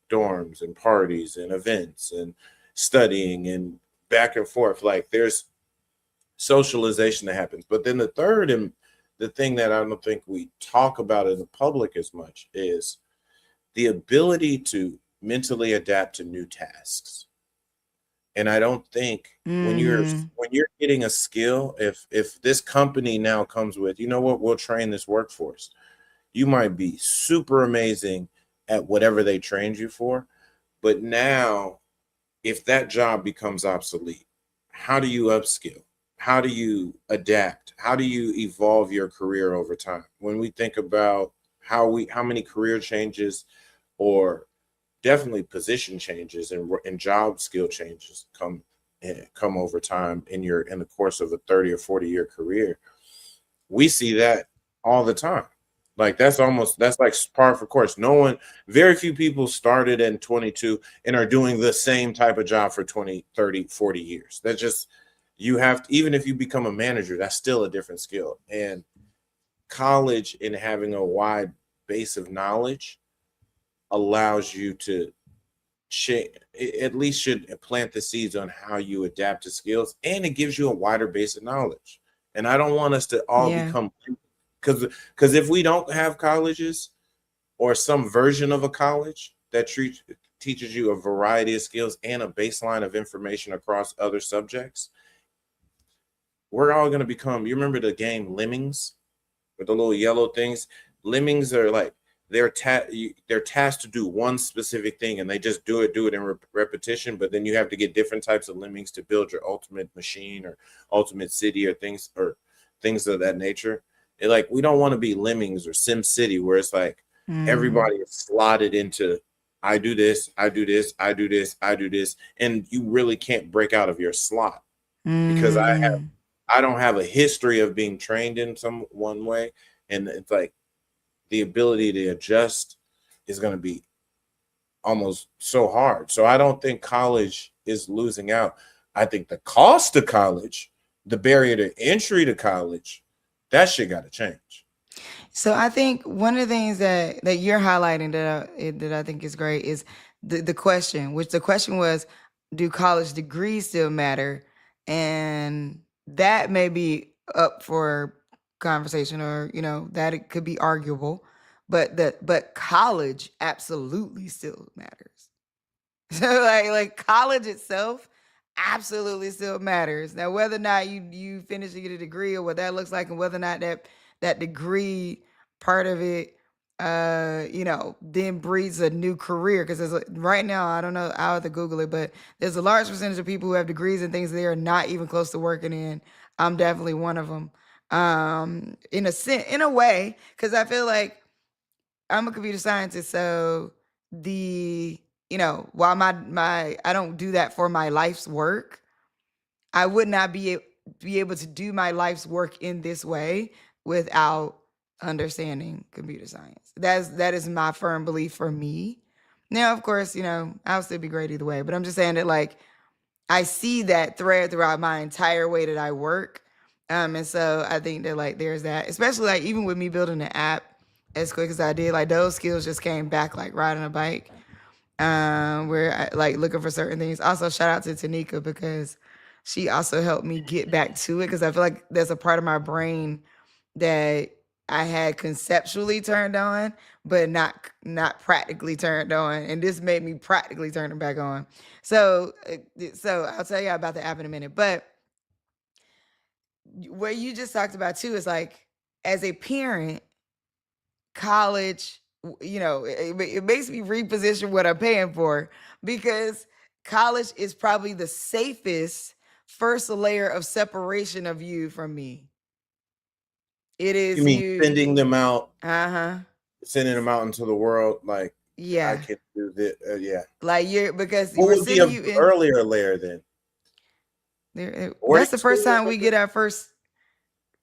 dorms and parties and events and studying and back and forth. Like there's socialization that happens. But then the third and the thing that I don't think we talk about in the public as much is the ability to mentally adapt to new tasks. And I don't think Mm-hmm. when you're getting a skill, if this company now comes with, you know what, we'll train this workforce. You might be super amazing at whatever they trained you for, but now if that job becomes obsolete, how do you upskill? How do you adapt? How do you evolve your career over time? When we think about how many career changes or definitely position changes and job skill changes come over time in the course of a 30 or 40-year career, we see that all the time. Like that's like par for course. No one, very few people started in 22 and are doing the same type of job for 20, 30, 40 years. That's just, you have to, even if you become a manager, that's still a different skill. And college and having a wide base of knowledge allows you to at least should plant the seeds on how you adapt to skills, and it gives you a wider base of knowledge. And I don't want us to all Yeah. become, because if we don't have colleges, or some version of a college that teaches you a variety of skills and a baseline of information across other subjects, we're all going to become, you remember the game Lemmings with the little yellow things? Lemmings are like, they're tasked to do one specific thing, and they just do it in repetition. But then you have to get different types of lemmings to build your ultimate machine or ultimate city or things of that nature. Like, we don't want to be Lemmings or Sim City, where it's like everybody is slotted into, I do this, I do this, I do this, I do this, and you really can't break out of your slot because I don't have a history of being trained in some one way, and it's like the ability to adjust is going to be almost so hard. So I don't think college is losing out. I think the cost of college, the barrier to entry to college, that shit got to change. So I think one of the things that you're highlighting that I think is great is the question, which the question was, do college degrees still matter? And that may be up for conversation, or that it could be arguable, but college absolutely still matters. So like college itself absolutely still matters. Now, whether or not you finish to get a degree, or what that looks like, and whether or not that degree part of it then breeds a new career, because right now, I don't know, I'll have to Google it, but there's a large percentage of people who have degrees and things they are not even close to working in. I'm definitely one of them, in a way, because I feel like I'm a computer scientist, so while my I don't do that for my life's work, I would not be able to do my life's work in this way without understanding computer science. That is my firm belief for me. Now, of course, I'll still be great either way, but I'm just saying that, like, I see that thread throughout my entire way that I work. And so I think that, like, there's that, especially like even with me building an app as quick as I did, like those skills just came back, like riding a bike, where I like looking for certain things. Also, shout out to Tanika, because she also helped me get back to it, because I feel like there's a part of my brain that I had conceptually turned on, but not practically turned on, and this made me practically turn it back on. So I'll tell you about the app in a minute. But what you just talked about too is like, as a parent, college, it makes me reposition what I'm paying for, because college is probably the safest first layer of separation of you from me. It is You mean sending them out? Sending them out into the world, like, yeah, I can do this. Yeah, like because what we're would be sending an you in earlier layer then? That's the first time we get our first.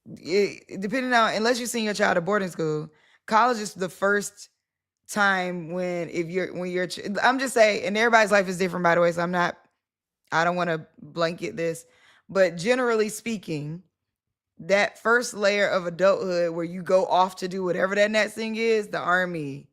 Depending on, unless you send your child to boarding school, college is the first time when I'm just saying, and everybody's life is different, by the way, so I don't want to blanket this, but generally speaking, that first layer of adulthood where you go off to do whatever that next thing is, the army,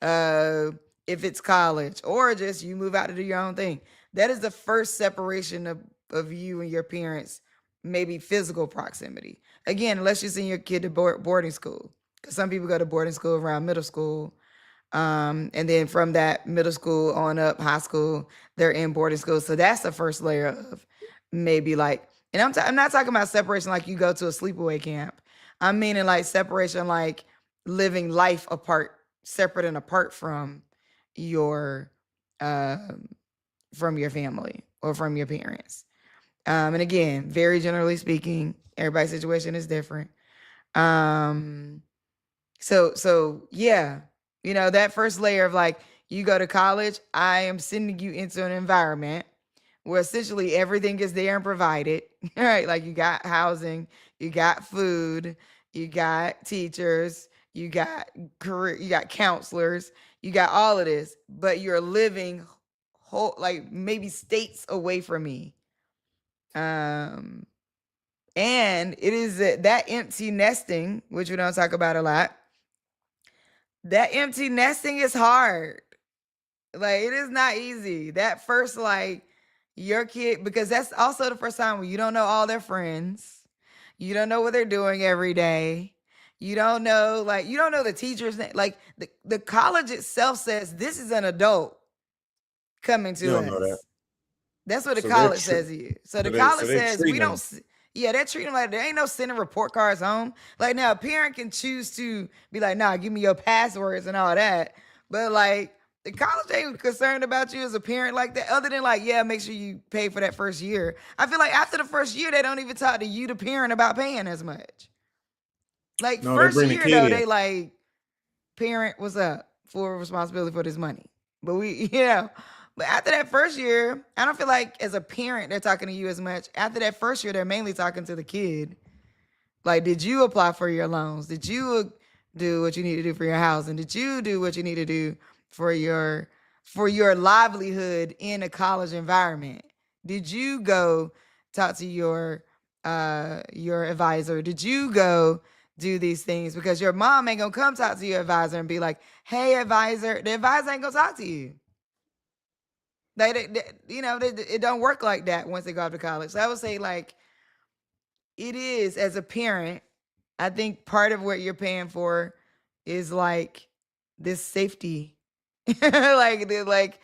if it's college, or just you move out to do your own thing, that is the first separation of you and your parents, maybe physical proximity. Again, unless you send your kid to boarding school, because some people go to boarding school around middle school, and then from that middle school on up, high school, they're in boarding school. So that's the first layer of maybe, like, and I'm not talking about separation like you go to a sleepaway camp. I'm meaning like separation, like living life apart, separate and apart from your family or from your parents. And again, very generally speaking, everybody's situation is different. So yeah, that first layer of, like, you go to college, I am sending you into an environment where essentially everything is there and provided, right? Like, you got housing, you got food, you got teachers, you got career, you got counselors, you got all of this, but you're living whole, like, maybe states away from me. And it is that empty nesting, which we don't talk about a lot. That empty nesting is hard. Like, it is not easy. That first, like, your kid, because that's also the first time where you don't know all their friends. You don't know what they're doing every day. You don't know, like, you don't know the teacher's name. Like, the college itself says this is an adult coming You to don't know that. us. That's what the So they're college says to you. So the so college they says we treating don't. them. Yeah, they're treating them like there ain't no sending report cards home. Like now, a parent can choose to be like, "Nah, give me your passwords and all that." But like the college ain't concerned about you as a parent like that. Other than like, yeah, make sure you pay for that first year. I feel like after the first year, they don't even talk to you, the parent, about paying as much. Like No, they first bring the year kid though, in. they like parent, what's up? Full responsibility for this money. But we, you know, but after that first year, I don't feel like as a parent they're talking to you as much. After that first year, they're mainly talking to the kid. Like, did you apply for your loans? Did you do what you need to do for your house? And did you do what you need to do for your livelihood in a college environment? Did you go talk to your advisor? Did you go do these things? Because your mom ain't gonna come talk to your advisor and be like, "Hey, advisor." The advisor ain't gonna talk to you. It don't work like that once they go off to college. So I would say like it is as a parent. I think part of what you're paying for is like this safety, it's like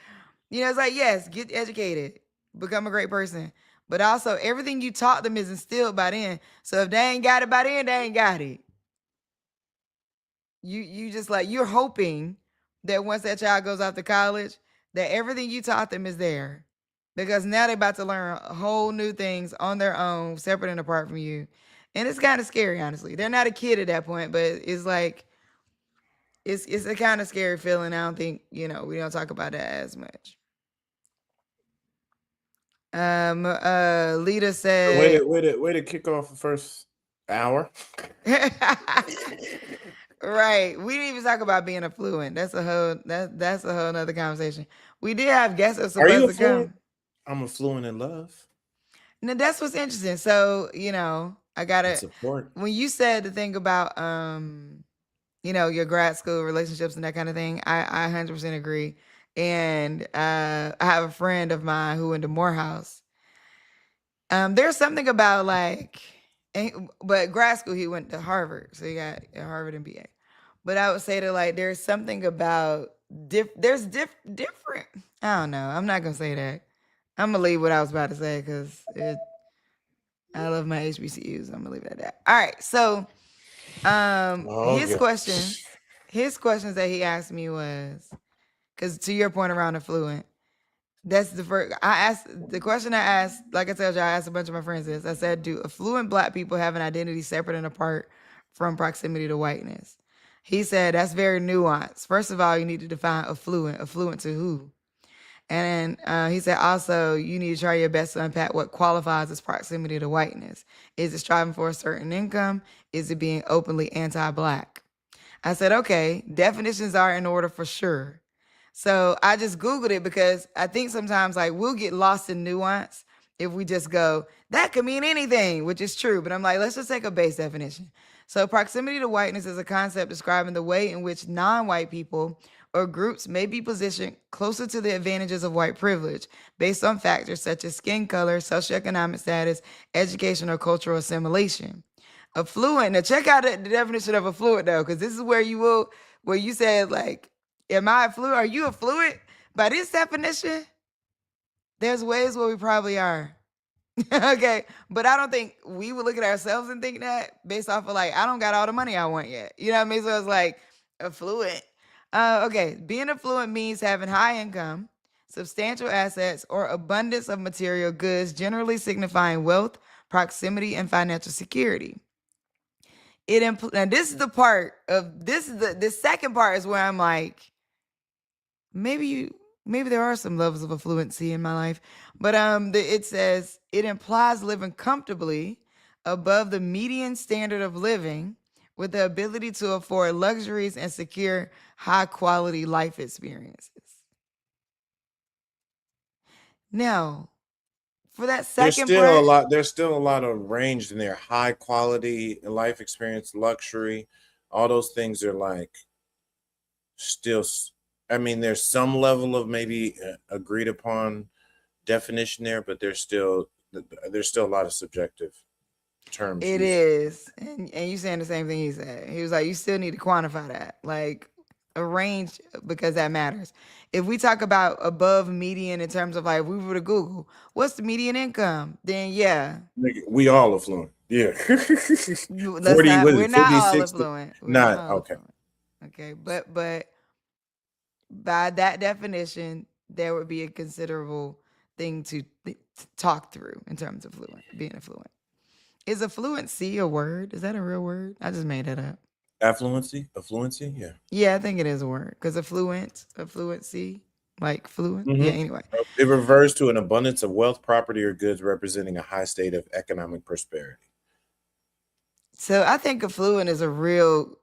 yes, get educated, become a great person, but also everything you taught them is instilled by then. So if they ain't got it by then, they ain't got it. You just like you're hoping that once that child goes off to college, that everything you taught them is there. Because now they're about to learn whole new things on their own, separate and apart from you. And it's kind of scary, honestly. They're not a kid at that point, but it's like it's a kind of scary feeling. I don't think, we don't talk about that as much. Lita So said way to kick off the first hour. right. We didn't even talk about being affluent. That's a whole nother conversation. We did have guests that Are you supposed to affluent? come. I'm affluent in love Now that's what's interesting. So, I and gotta support. when you said the thing about your grad school relationships and that kind of thing, I 100% agree. And I have a friend of mine who went to Morehouse. There's something about like, but grad school he went to Harvard, so he got a Harvard MBA. But I would say that like there's something about different. I don't know. I'm not gonna say that. I'm gonna leave what I was about to say because I love my HBCUs. I'm gonna leave it at that. All right. So his Okay. questions that he asked me was because to your point around affluent, that's the first I asked the question I asked, like I told you, I asked a bunch of my friends this. I said, do affluent black people have an identity separate and apart from proximity to whiteness? He said that's very nuanced. First of all, you need to define affluent. Affluent to who? And he said also you need to try your best to unpack what qualifies as proximity to whiteness. Is it striving for a certain income? Is it being openly anti-black? I said, okay, definitions are in order for sure. So I just Googled it because I think sometimes like we'll get lost in nuance if we just go, that could mean anything, which is true. But I'm like, let's just take a base definition. So proximity to whiteness is a concept describing the way in which non-white people or groups may be positioned closer to the advantages of white privilege based on factors such as skin color, socioeconomic status, education, or cultural assimilation. Affluent. Now check out the definition of affluent though, because this is where you said like, am I affluent? Are you affluent? By this definition, there's ways where we probably are. Okay. But I don't think we would look at ourselves and think that based off of like, I don't got all the money I want yet. You know what I mean? So it's like affluent. Okay. Being affluent means having high income, substantial assets, or abundance of material goods, generally signifying wealth, proximity, and financial security. Now this is the part of the second part is where I'm like, maybe there are some levels of affluency in my life, but it says it implies living comfortably above the median standard of living with the ability to afford luxuries and secure high quality life experiences. Now, for that second part, There's still a lot of range in there. High quality life experience, luxury, all those things are like still. I mean, there's some level of maybe agreed upon definition there, but there's still a lot of subjective. terms It used. is. And you saying the same thing he said. He was like, you still need to quantify that. Like a range because that matters. If we talk about above median in terms of like if we were to Google, what's the median income? Then yeah. Nigga, we all affluent. Yeah. Let's 40, not what is we're it, not 50, all 60? affluent. We're not Not all okay. affluent. Okay. But by that definition, there would be a considerable thing to talk through in terms of being affluent. Is affluency a word? Is that a real word? I just made that up. Affluency, yeah. Yeah, I think it is a word because affluency, like fluent. Yeah, hmm anyway. It refers to an abundance of wealth, property, or goods representing a high state of economic prosperity. So I think affluent is a real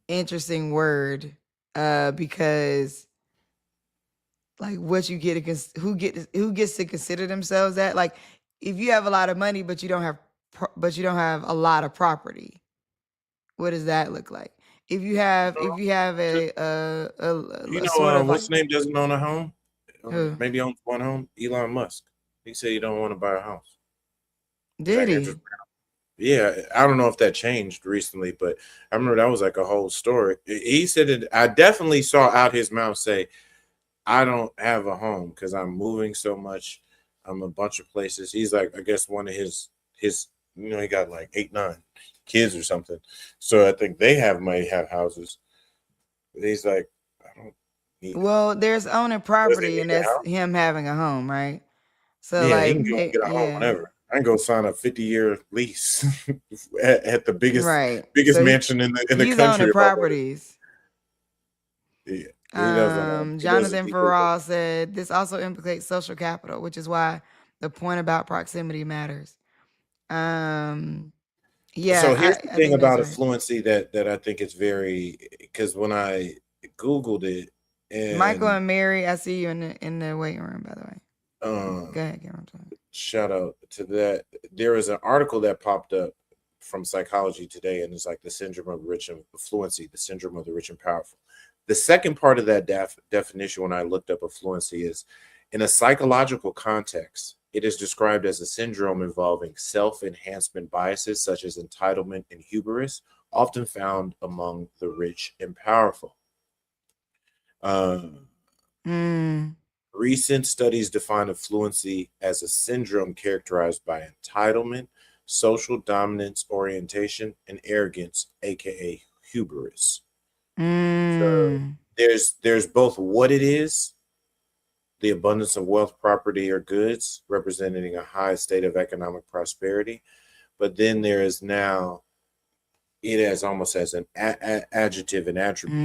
interesting word because like what you get against who gets to consider themselves that like if you have a lot of money but you don't have a lot of property, what does that look like? If you have You a know, sort of like what's the name doesn't own a home? who Maybe owns one home. Elon Musk. He said he don't want to buy a house. He's did like, he? yeah, I don't know if that changed recently, but I remember that was like a whole story. He said it. I definitely saw out his mouth say, "I don't have a home because I'm moving so much. I'm a bunch of places." He's like, I guess one of his he got like 8, 9 kids or something. So I think they might have houses. He's like, I don't need a home. Well, there's owning Does he property, and need a that's house? him having a home, right? So Yeah, he like, can go get a home yeah, whenever. I can go sign a 50-year lease at the right. biggest So mansion in the he's owning country if I wanted. properties. Yeah, he doesn't. He doesn't. Jonathan Farrar said this also implicates social capital, which is why the point about proximity matters. Um, So here's the I thing think that's about right. affluency that I think is very, because when I googled it Michael and and Mary, I see you in the waiting room. By the way, uh, go ahead, Cameron. shout out to that, there was an article that popped up from Psychology Today, and it's like the syndrome of the rich and affluency, the syndrome of the rich and powerful. The second part of that definition, when I looked up affluency, is in a psychological context, it is described as a syndrome involving self enhancement biases such as entitlement and hubris, often found among the rich and powerful. Uh, Mm, Recent studies define affluency as a syndrome characterized by entitlement, social dominance orientation, and arrogance, aka hubris. So mm, there's both what it is, the abundance of wealth, property, or goods, representing a high state of economic prosperity. But then there is now it as almost as an adjective and attribute.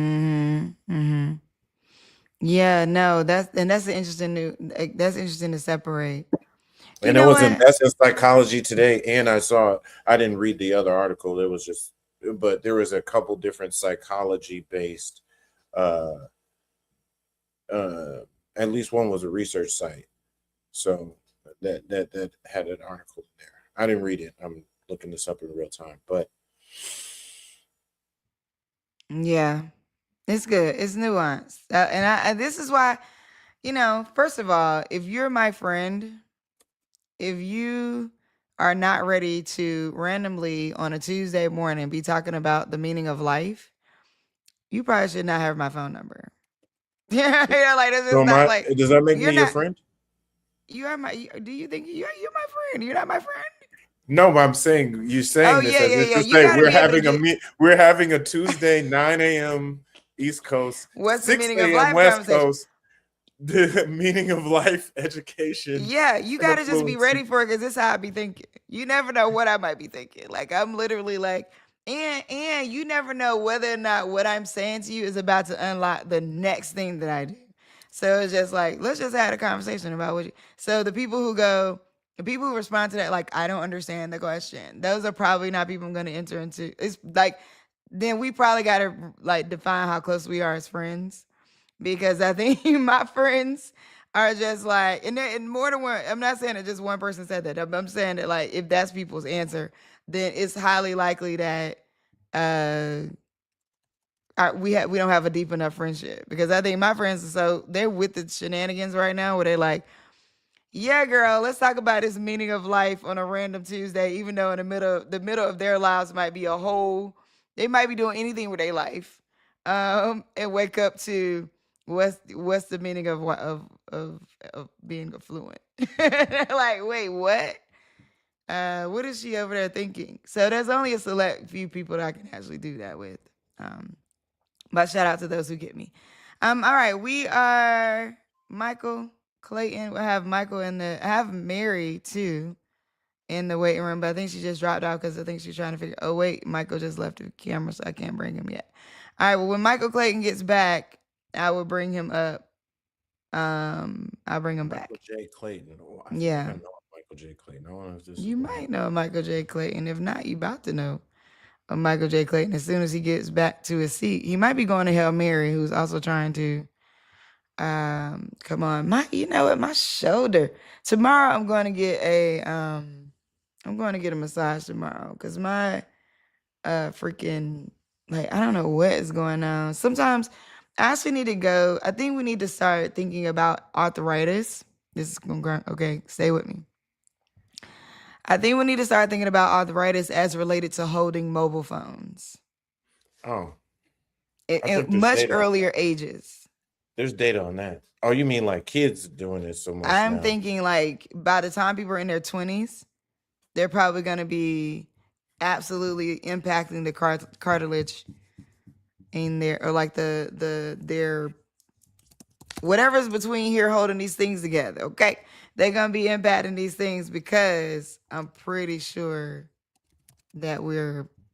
mm-hmm. Yeah, no, that's an interesting that's interesting to separate. You And it know was in what? that's in Psychology Today. And I didn't read the other article. It was just, but there was a couple different psychology based. Uh, uh, at least one was a research site. So that had an article in there. I didn't read it. I'm looking this up in real time, but Yeah, it's good. It's nuanced, and this is why first of all, if you're my friend, if you are not ready to randomly on a Tuesday morning be talking about the meaning of life, you probably should not have my phone number. Yeah, like this so is not like does that make you're me your not. friend? You are my. Do you think you're my friend? You're not my friend. No, but I'm saying you're Oh saying this yeah, as yeah, if yeah. to You say got to be able to get we're having a Tuesday 9 a.m. East Coast, what's the 6 meaning of a.m. life West conversation. Coast, the meaning of life, education, Yeah, you and got to just be affluency. ready for it because this is how I be thinking. You never know what I might be thinking. Like I'm literally like, and you never know whether or not what I'm saying to you is about to unlock the next thing that I do. So it's just like, let's just have a conversation about what you. So the people who respond to that, like, I don't understand the question. Those are probably not people I'm going to enter into. It's like, then we probably got to like define how close we are as friends because I think my friends are just like, and more than one. I'm not saying that just one person said that. I'm saying that like if that's people's answer, then it's highly likely that uh we don't have a deep enough friendship because I think my friends are so they're with the shenanigans right now where they like Yeah, girl, let's talk about this meaning of life on a random Tuesday, even though in the middle of their lives might be a whole they might be doing anything with their life. And wake up to what's the meaning of of being affluent. Like, wait, what? What is she over there thinking? So there's only a select few people that I can actually do that with. Um, but shout out to those who get me. All right, we are Michael Clayton. I have Michael I have Mary too in the waiting room, but I think she just dropped out because I think she's trying to figure. Oh wait, Michael just left the camera, so I can't bring him yet. All right, well when Michael Clayton gets back, I will bring him up. I'll bring him back. Michael J. Clayton. Oh, I think I Yeah, know Michael J. Clayton. I don't know if this is you the one. might know Michael J. Clayton. If not, you about to know Michael J. Clayton as soon as he gets back to his seat. He might be going to Hail Mary, who's also trying to come on. You know what, my shoulder. Tomorrow I'm going to get a massage tomorrow because my freaking like I don't know what is going on. Sometimes I actually need to go. I think we need to start thinking about arthritis. This is going okay, stay with me. I think we need to start thinking about arthritis as related to holding mobile phones Oh, in, I in think there's much data. earlier ages. There's data on that. Oh, you mean like kids doing it so much I'm now? thinking like by the time people are in their 20s, they're probably going to be absolutely impacting the cartilage in there, or like their whatever's between here holding these things together. Okay, they're gonna be impacting these things because I'm pretty sure that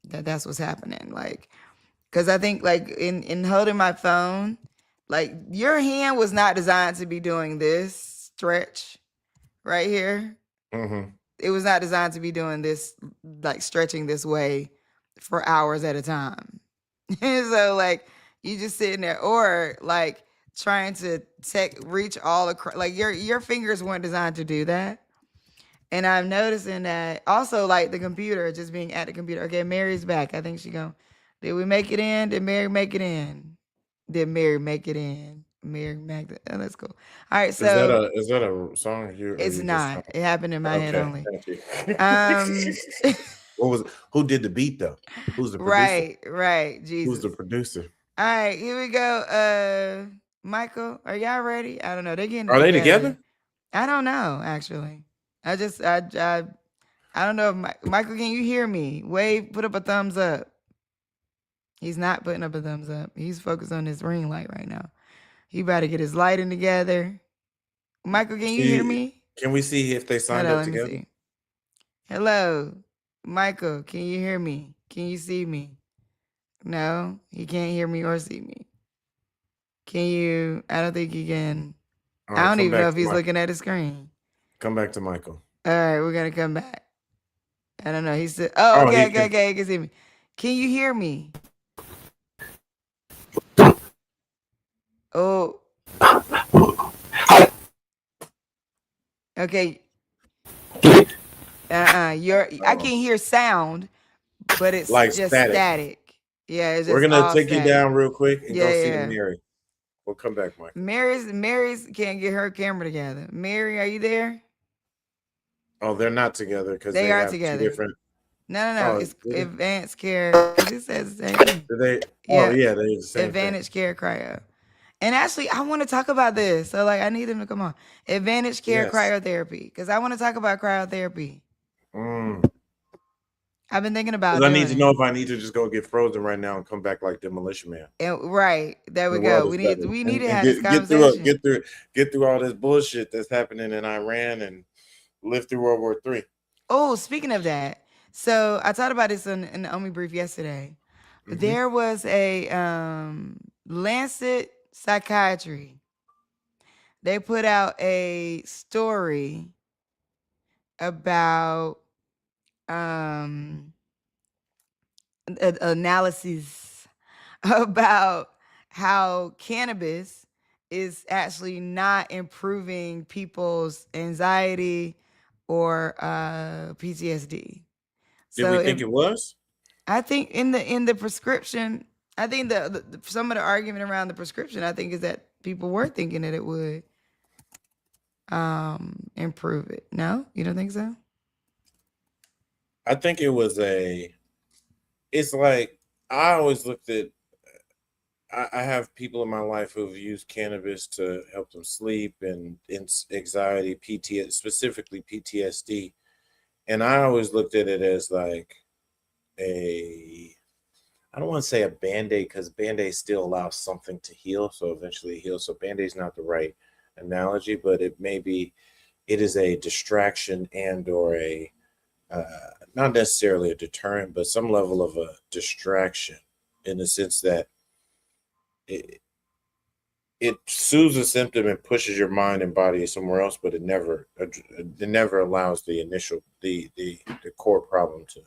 that's what's happening. Like, because I think like in holding my phone, like your hand was not designed to be doing this stretch right here. Mm-hmm. It was not designed to be doing this, like stretching this way for hours at a time. So like you just sitting there, or like trying to reach all across. Like your fingers weren't designed to do that. And I'm noticing that also, like the computer, just being at the computer. Okay, Mary's back. I think she go. Did we make it in? Did Mary make it in? Did Mary make it in? Mary make it. Oh, that's cool. All right, so Is that a song you or it's you just not. It happened in my head okay? only. Thank Um, you. Who did the beat though? Who's the producer? right. Who's Jesus. the producer? All right, here we go. Michael, are y'all ready? I don't know. They're getting it Are they together. together? I don't know, actually. I don't know if Michael, can you hear me? Wave, put up a thumbs up. He's not putting up a thumbs up. He's focused on his ring light right now. He about to get his lighting together. Michael, can you hear me? Can we see if they signed Hold on, up let me together? see. Hello, Michael, can you hear me? Can you see me? No, he can't hear me or see me. Can you? I don't think he can. All I right, don't come even know back if to he's Michael. looking at his screen. Come back to Michael. All right, we're gonna come back. I don't know. He said, "Oh, okay. He can see me. Can you hear me?" Oh, okay. I can hear sound, but it's Like just static. static. Yeah, it's just We're gonna all take you static. down real quick and go see Yeah. Mary. We'll come back, Michael. Mary's can't get her camera together. Mary, are you there? Oh, they're not together because They they are have together. two different. No. Oh, It's did it? advanced care. Because it says the same thing. Did they? Yeah. Oh, yeah, they're the same Advantage thing. Care Cryo. And actually, I want to talk about this. So, like, I need them to come on. Advantage Care Yes. Cryotherapy. Because I want to talk about cryotherapy. Mm. I've been thinking about I doing need to know if I need to just go get frozen right now and come back like Demolition Man. Right. There we go. We need to have this get conversation. get through all this bullshit that's happening in Iran and live through World War III. Oh, speaking of that, so I talked about this in the OMI brief yesterday. Mhm. There was a Lancet Psychiatry. They put out a story about analysis about how cannabis is actually not improving people's anxiety or PTSD. Did we think it was? I think in the prescription, I think some of the argument around the prescription, I think, is that people were thinking that it would. improve it. No, you don't think so? I think it's like I always looked at I have people in my life who've used cannabis to help them sleep and anxiety, PTSD, specifically PTSD. And I always looked at it as like a, I don't want to say a band-aid because band-aid still allows something to heal. So eventually it heals. So band-aid's not the right analogy, but it is a distraction and or a, not necessarily a deterrent, but some level of a distraction in the sense that it, it soothes a symptom and pushes your mind and body somewhere else, but it never allows the initial the core problem to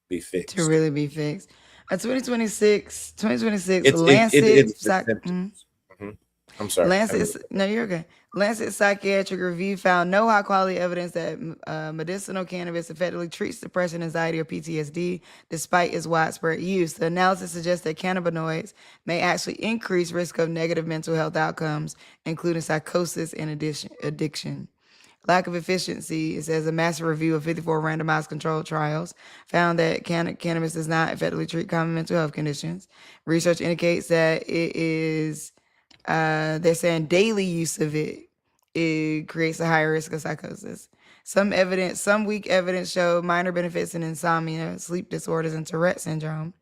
be To fixed. really be fixed. 2026 It's Lancet the symptoms. Mhm. I'm sorry. I didn't mean to cut No, you're okay. Lancet Psychiatric Review found no high quality evidence that medicinal cannabis effectively treats depression, anxiety, or PTSD despite its widespread use. The analysis suggests that cannabinoids may actually increase risk of negative mental health outcomes, including psychosis and addiction. Lack of efficiency, it says a massive review of 54 randomized controlled trials found that cannabis does not effectively treat common mental health conditions. Research indicates that they're saying daily use of it creates a higher risk of psychosis. Some weak evidence showed minor benefits in insomnia, sleep disorders, and Tourette syndrome.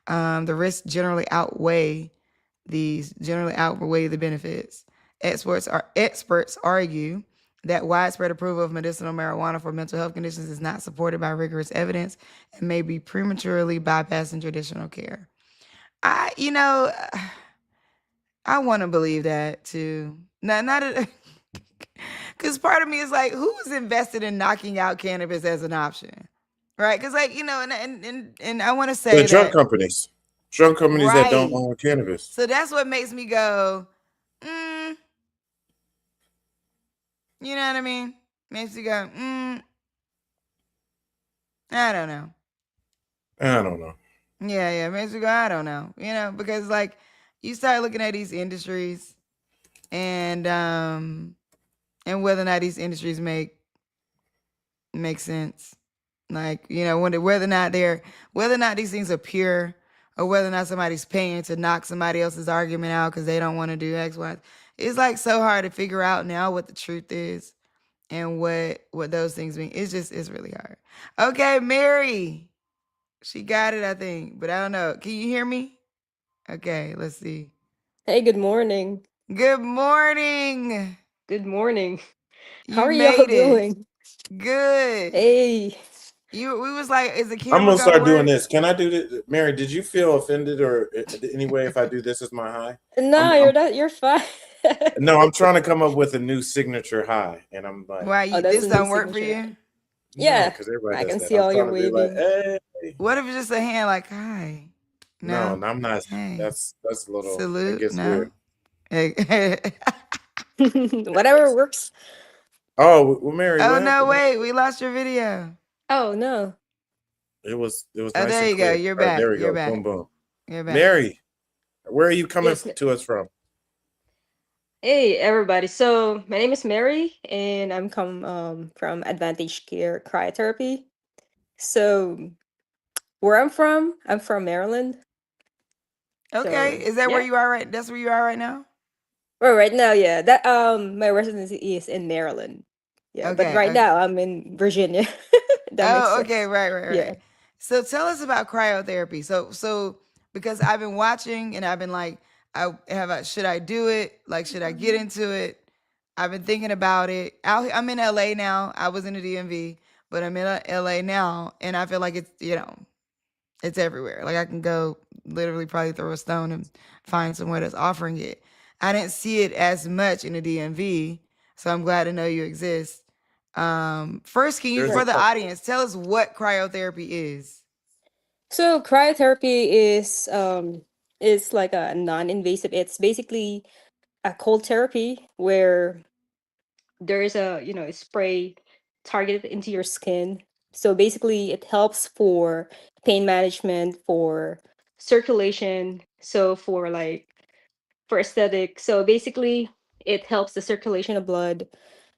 The risks generally outweigh the benefits. Experts argue that widespread approval of medicinal marijuana for mental health conditions is not supported by rigorous evidence and may be prematurely bypassing traditional care. I, you know, I want to believe that too. Not because part of me is like, who's invested in knocking out cannabis as an option, right? Because like and I want to The say that drug companies that don't right. own cannabis. So that's what makes me go, mm, you know what I mean? Makes me go, I don't know. I don't know. Yeah, makes me go, I don't know. Because like you start looking at these industries and whether or not these industries make sense. Like, whether or not these things are pure or whether or not somebody's paying to knock somebody else's argument out because they don't want to do X, Y. It's like so hard to figure out now what the truth is and what those things mean. It's really hard. Okay, Mary. She got it, I think. But I don't know. Can you hear me? Okay, let's see. Hey, good morning. Good morning. Good morning. How You are y'all made it. doing? Good. Hey. We was like, is the I'm camera gonna gonna start doing work? this. Can I do this, Mary? Did you feel offended or any way if I do this as my high? No, I'm you're fine. no, I'm trying to come up with a new signature high, and I'm like, Why Oh, that's this a new don't work for signature. you? no, Yeah, because everybody I does can that. see I'm all trying your to be like, waving. hey, What if it's just a hand like hi? no, No. and I'm not. Hey. That's a little. It Salute. gets weird. No. Hey. Whatever works. Oh well, Mary, Oh what no, happened? wait, we lost your video. Oh, no. It was Oh, nice there and you go. clear. You're All right, there back. we You're go. Boom, back. boom. You're back. Mary, where are you coming Yes. to us from? Hey, everybody. So, my name is Mary, and I'm come from Advantage Care Cryotherapy. So, where I'm from Maryland. Okay. So, Is that where yeah. you are right? That's where you are right now? Well, right now, yeah, that my residency is in Maryland. Yeah, but Okay. right Okay. now I'm in Virginia. That makes Oh, okay, sense. right. Yeah. So tell us about cryotherapy. So because I've been watching and I've been like, should I do it? Like, should I get into it? I've been thinking about it. I'm in LA now. I was in the DMV, but I'm in LA now, and I feel like it's everywhere. Like I can go literally probably throw a stone and find somewhere that's offering it. I didn't see it as much in the DMV, so I'm glad to know you exist. First, can you, There's a for Right. the couple. audience, tell us what cryotherapy is? So cryotherapy is like a non-invasive. It's basically a cold therapy where there is a spray targeted into your skin. So basically it helps for pain management, for circulation, so for aesthetic. So basically it helps the circulation of blood.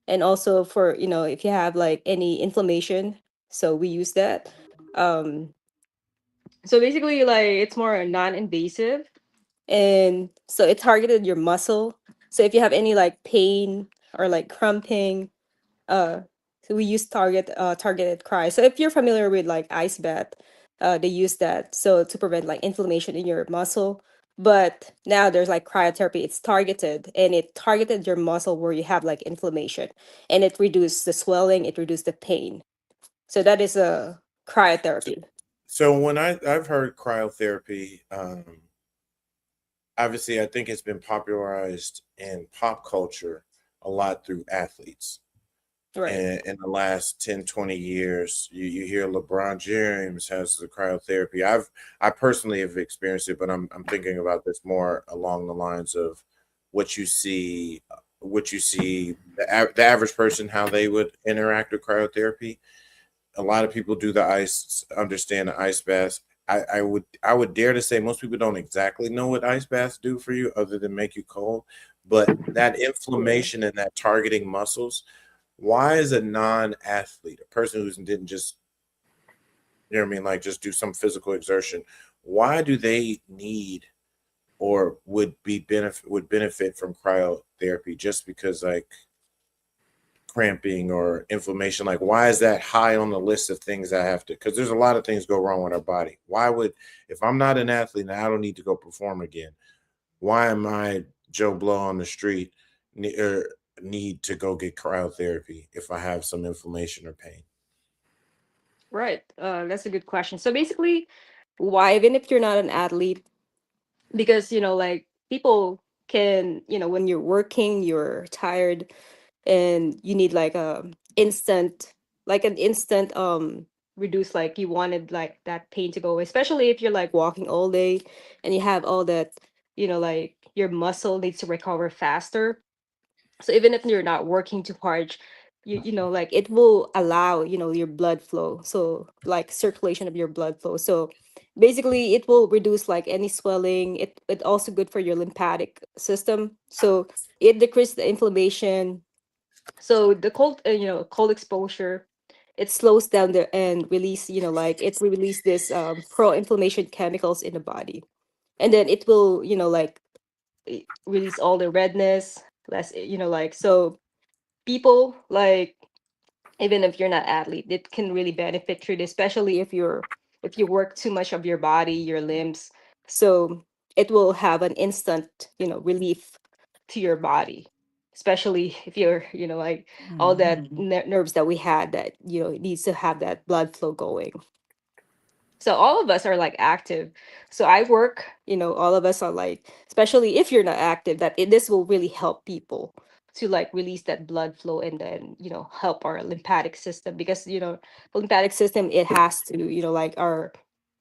and also for, if you have like any inflammation, so we use that. um so basically, like, it's more non-invasive, and so it targeted your muscle. So if you have any like pain or like cramping, uh so we use targeted cry. So if you're familiar with like ice bath, they use that so to prevent like inflammation in your muscle. But now there's like cryotherapy. It's targeted, and it targeted your muscle where you have like inflammation, and it reduced the swelling, it reduced the pain. So that is a cryotherapy. So when I've heard cryotherapy, obviously I think it's been popularized in pop culture a lot through athletes. Right. And in the last 10, 20 years, you hear LeBron James has the cryotherapy. I personally have experienced it, but I'm thinking about this more along the lines of what you see the average person, how they would interact with cryotherapy. A lot of people do the ice, understand the ice baths. I would dare to say most people don't exactly know what ice baths do for you other than make you cold. But that inflammation and that targeting muscles, why is a non-athlete, a person who didn't just, you know what I mean, like just do some physical exertion, why do they need or would benefit from cryotherapy just because like cramping or inflammation? Like, why is that high on the list of things I have to? Because there's a lot of things go wrong with our body. Why would, if I'm not an athlete and I don't need to go perform again, why am I Joe Blow on the street need to go get cryotherapy if I have some inflammation or pain? Right. That's a good question. So basically, why, even if you're not an athlete, because like people can, when you're working, you're tired, and you need like an instant reduce, like you wanted like that pain to go away, especially if you're like walking all day and you have all that, like your muscle needs to recover faster. So even if you're not working too hard, like it will allow, your blood flow, so like circulation of your blood flow. So basically it will reduce like any swelling. It also good for your lymphatic system, so it decreases the inflammation. So the cold exposure, it slows down the and release, like it will release this pro-inflammation chemicals in the body, and then it will, like release all the redness less, like. So people, like, even if you're not athlete, it can really benefit through this, especially if you work too much of your body, your limbs. So it will have an instant, relief to your body, especially if you're, like all that nerves that we had, that it needs to have that blood flow going. So all of us are like active. So I work, all of us are like, especially if you're not active, this will really help people to like release that blood flow, and then, help our lymphatic system, because, the lymphatic system, it has to, like our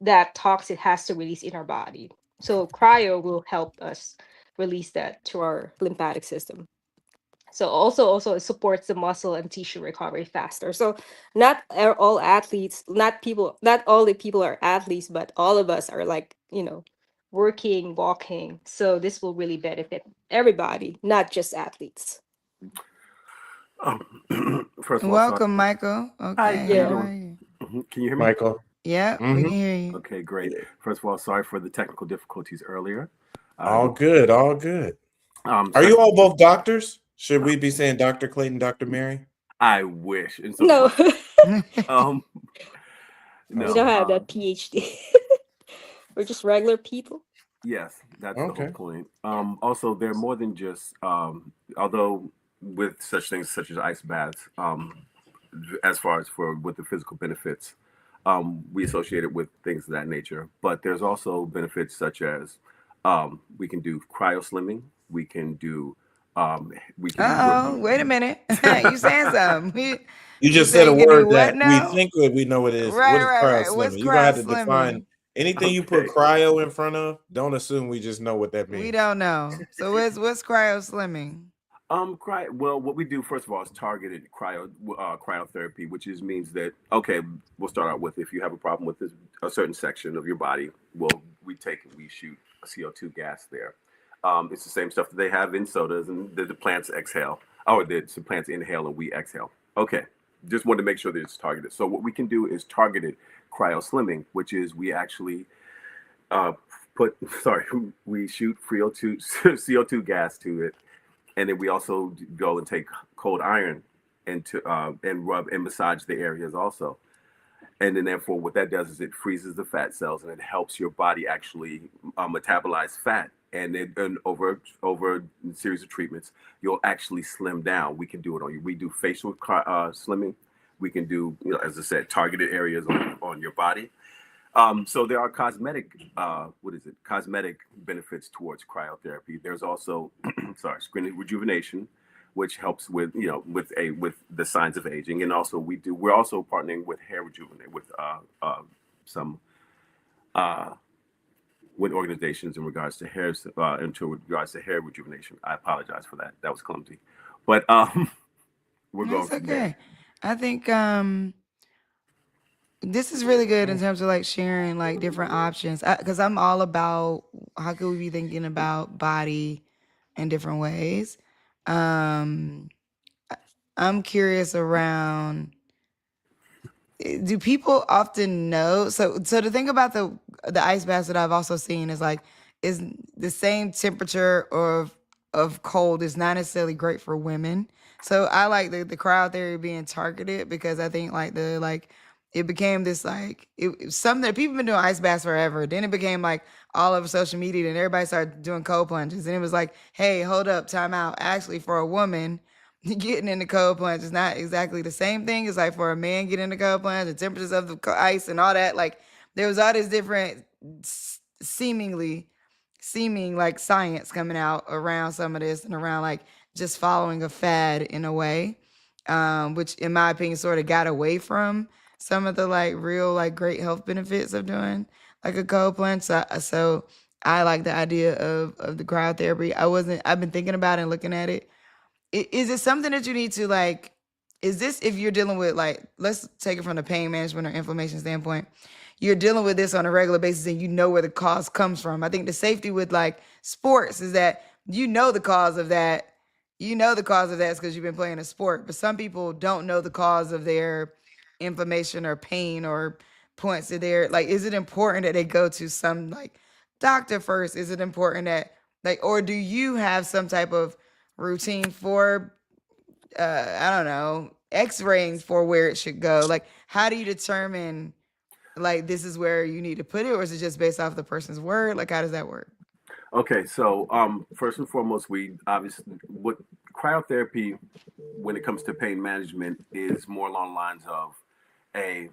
that toxin has to release in our body. So cryo will help us release that to our lymphatic system. So also it supports the muscle and tissue recovery faster. So not all athletes, not all the people are athletes, but all of us are like, working, walking. So this will really benefit everybody, not just athletes. First of all, sorry. Welcome, Michael. Hi, Okay, how you Yeah. how are doing? you? Can you hear me? Michael? Yeah, we can hear you. Okay, great. First of all, sorry for the technical difficulties earlier. All good, all good. Are So you all both doctors? Should we be saying Dr. Clayton, Dr. Mary? I wish. And so No, um we no. don't have that PhD. We're just regular people. Yes, that's the whole Okay. point. Also, they're more than just although with such things such as ice baths, as far as for with the physical benefits, we associate it with things of that nature. But there's also benefits such as we can do cryo slimming. We can do we Uh-oh, can wait a minute. You saying something. You You just say said a you can do word what that we now? think that we know what it is. What Right, is right, cryo right. What's slimming? You're gonna cryo have to define slimming? anything you put Okay. cryo in front of. Don't assume we just know what that We means. don't know. So what's cryo slimming? Well, what we do first of all is targeted cryotherapy, which means that okay, we'll start out with if you have a problem with a certain section of your body, well, we shoot CO2 gas there. It's the same stuff that they have in sodas and the plants exhale. Oh, the plants inhale and we exhale. Okay. Just wanted to make sure that it's targeted. So what we can do is targeted cryo slimming, which is we actually uh, we shoot CO2 CO2 gas to it, and then we also go and take cold iron and rub and massage the areas also. And then therefore what that does is it freezes the fat cells and it helps your body actually metabolize fat. And over a series of treatments, you'll actually slim down. We can do it on you. We do facial slimming. We can do, as I said, targeted areas on your body. So there are cosmetic benefits towards cryotherapy. There's also, skin rejuvenation, which helps with with the signs of aging, and also we're also partnering with hair rejuvenate with some with organizations in regards to hair rejuvenation. I apologize for that. That was clumsy, but we're going That's from there. okay. I think this is really good in terms of like sharing like different options, because I'm all about how could we be thinking about body in different ways. Um, I'm curious around, do people often know? So the thing about the ice baths that I've also seen is like, is the same temperature of cold is not necessarily great for women. So I like the cryotherapy being targeted, because I think like it became this like it something that people been doing ice baths forever. Then it became like all over social media, and everybody started doing cold plunges, and it was like, hey, hold up, time out. Actually, for a woman, getting in the cold plunge is not exactly the same thing as like for a man getting in the cold plunge. The temperatures of the ice and all that, like there was all this different seeming like science coming out around some of this, and around like just following a fad in a way, which in my opinion sort of got away from some of the like real like great health benefits of doing like a cold plunge. So I like the idea of the cryotherapy. I've been thinking about it and looking at it. Is it something that you need to like, is this, if you're dealing with like, let's take it from the pain management or inflammation standpoint, you're dealing with this on a regular basis and you know where the cause comes from. I think the safety with like sports is that the cause of that. The cause of that is because you've been playing a sport, but some people don't know the cause of their inflammation or pain or points to their, like, is it important that they go to some like doctor first? Is it important that like, or do you have some type of routine for I don't know, x-raying for where it should go? Like, how do you determine like this is where you need to put it, or is it just based off the person's word? Like, how does that work? Okay, so first and foremost, we obviously what cryotherapy, when it comes to pain management, is more along the lines of a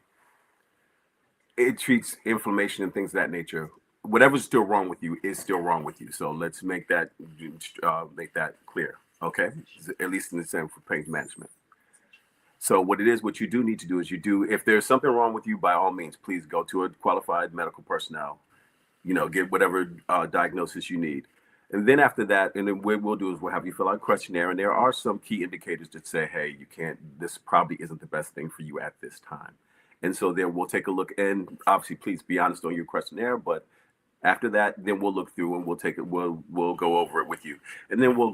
it treats inflammation and things of that nature. Whatever's still wrong with you is still wrong with you. So let's make that clear. Okay, at least in the sense for pain management. So what you do need to do is if there's something wrong with you, by all means, please go to a qualified medical personnel. Get whatever diagnosis you need. And then after that, and then what we'll do is we'll have you fill out a questionnaire. And there are some key indicators that say, hey, this probably isn't the best thing for you at this time. And so then we'll take a look, and obviously, please be honest on your questionnaire. But after that, then we'll look through and we'll go over it with you. And then we'll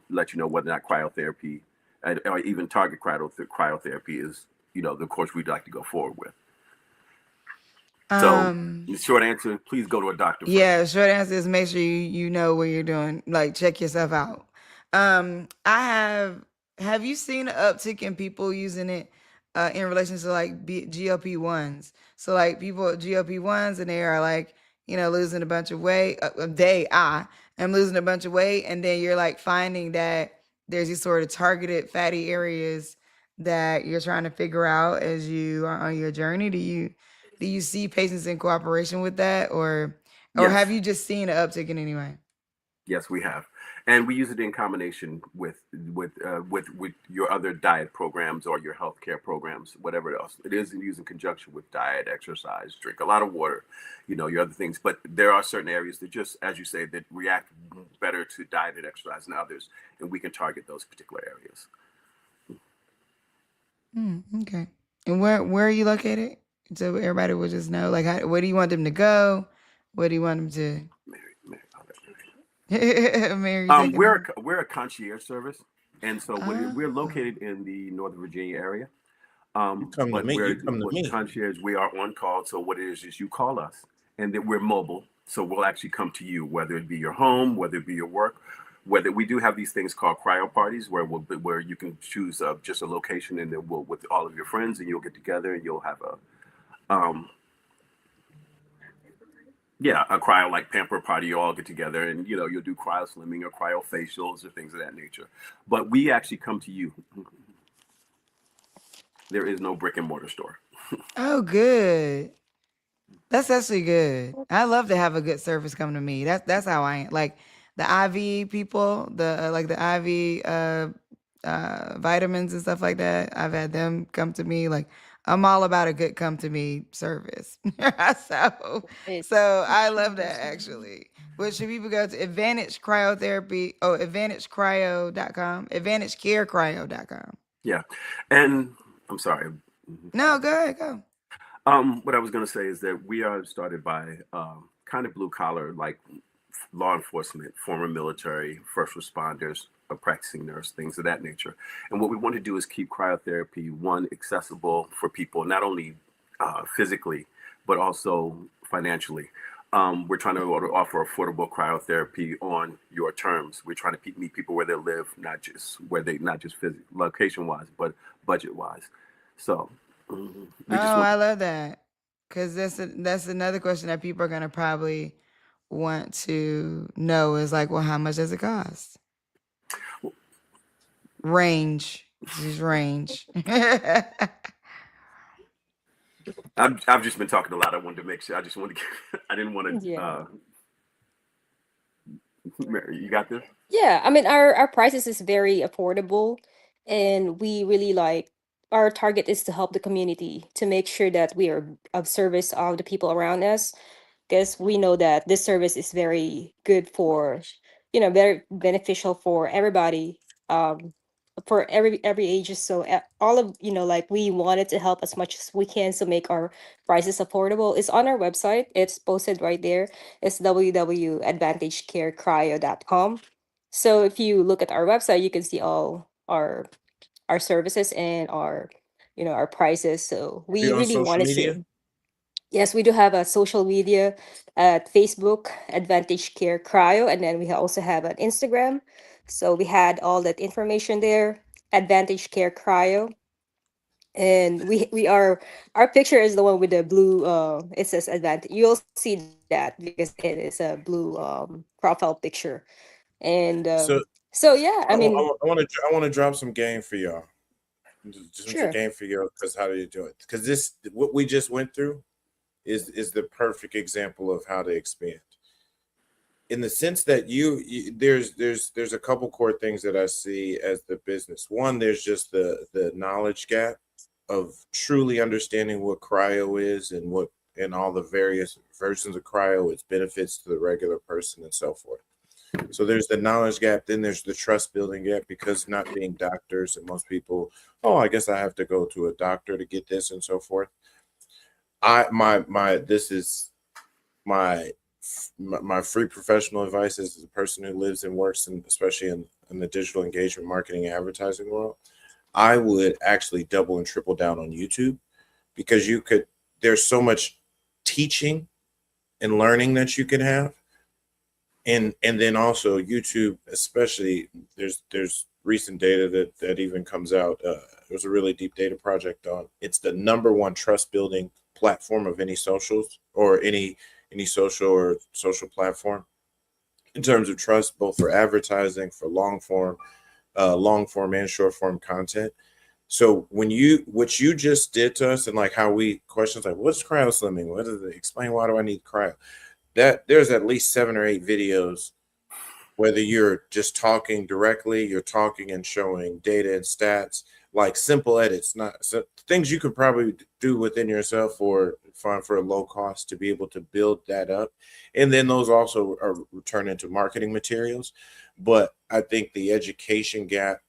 let you know whether or not cryotherapy or even target cryotherapy is, the course we'd like to go forward with. So the short answer, please go to a doctor first. Yeah, short answer is make sure you know what you're doing. Like, check yourself out. Have you seen an uptick in people using it in relation to like GLP-1s? So like people GLP-1s, and they are like, losing a bunch of weight. I am losing a bunch of weight, and then you're like finding that there's these sort of targeted fatty areas that you're trying to figure out as you are on your journey. Do you see patients in cooperation with that, or Yes. have you just seen an uptick in any way? Yes, we have, and we use it in combination with your other diet programs or your healthcare programs, whatever else. It is used in conjunction with diet, exercise, drink a lot of water, your other things. But there are certain areas that just, as you say, that react better to diet and exercise than others, and we can target those particular areas. Okay. And where are you located? So everybody will just know, like, where do you want them to go? What do you want them to? Mary, Mary, take it we're a concierge service. And so we're Oh. located in the Northern Virginia area. You come to But me. You come to what me. concierge, we are on call. So what it is you call us, and that we're mobile. So we'll actually come to you, whether it be your home, whether it be your work, whether we do have these things called cryo parties where you can choose just a location, and then we'll with all of your friends, and you'll get together and you'll have a yeah, a cryo like pamper party. You all get together, and you'll do cryo slimming or cryo facials or things of that nature. But we actually come to you. There is no brick and mortar store. Oh, good. That's actually good. I love to have a good service come to me. That's how I am. Like the IV people, the like the IV vitamins and stuff like that. I've had them come to me. Like I'm all about a good come to me service. so It, so I love that actually. But should people go to Advantage Cryotherapy? Oh, AdvantageCryo.com, AdvantageCareCryo.com. Yeah, and I'm sorry. No, go ahead, go. What I was going to say is that we are started by kind of blue collar, like law enforcement, former military, first responders, a practicing nurse, things of that nature. And what we want to do is keep cryotherapy, one, accessible for people, not only physically, but also financially. We're trying to offer affordable cryotherapy on your terms. We're trying to meet people where they live, not just location wise, but budget wise. So we just Oh, want. I love that. Cause that's another question that people are gonna probably want to know is like, well, how much does it cost? Range. Just range. I've just been talking a lot. I wanted to make sure. I just wanted to. I didn't want to. yeah. Mary, you got this. Yeah, I mean our prices is very affordable, and we really like our target is to help the community to make sure that we are of service of the people around us, because we know that this service is very good for, very beneficial for everybody, um for every ages. So all of, like we wanted to help as much as we can to make our prices affordable. It's on our website, it's posted right there. It's www.advantagecarecryo.com. So if you look at our website, you can see all our services and our prices. So Are we you on really social wanted media? to. Yes, we do have a social media at Facebook, Advantage Care Cryo, and then we also have an Instagram. So we had all that information there, Advantage Care Cryo, and we are our picture is the one with the blue. It says Advantage. You'll see that because it is a blue profile picture, and So so yeah, I mean, I want to drop some game for y'all. Just some sure. game for y'all because how do you do it? Because this what we just went through is the perfect example of how to expand. In the sense that there's a couple core things that I see as the business. One, there's just the knowledge gap of truly understanding what cryo is and all the various versions of cryo, its benefits to the regular person and so forth. So there's the knowledge gap, then there's the trust building gap because not being doctors and most people, oh, I guess I have to go to a doctor to get this and so forth. This is my my free professional advice as a person who lives and works in especially in the digital engagement marketing and advertising world. I would actually double and triple down on YouTube because there's so much teaching and learning that you can have. And then also YouTube, especially there's recent data that even comes out. There's a really deep data project on it's the number one trust building platform of any socials or any social platform in terms of trust, both for advertising, for long form and short form content. So what you just did to us and like how we questions like what's cryo slimming? What does it explain? Why do I need cryo? That there's at least 7 or 8 videos, whether you're just talking directly, you're talking and showing data and stats, like simple edits, not so, things you could probably do within yourself or find for a low cost to be able to build that up. And then those also are turned into marketing materials. But I think the education gap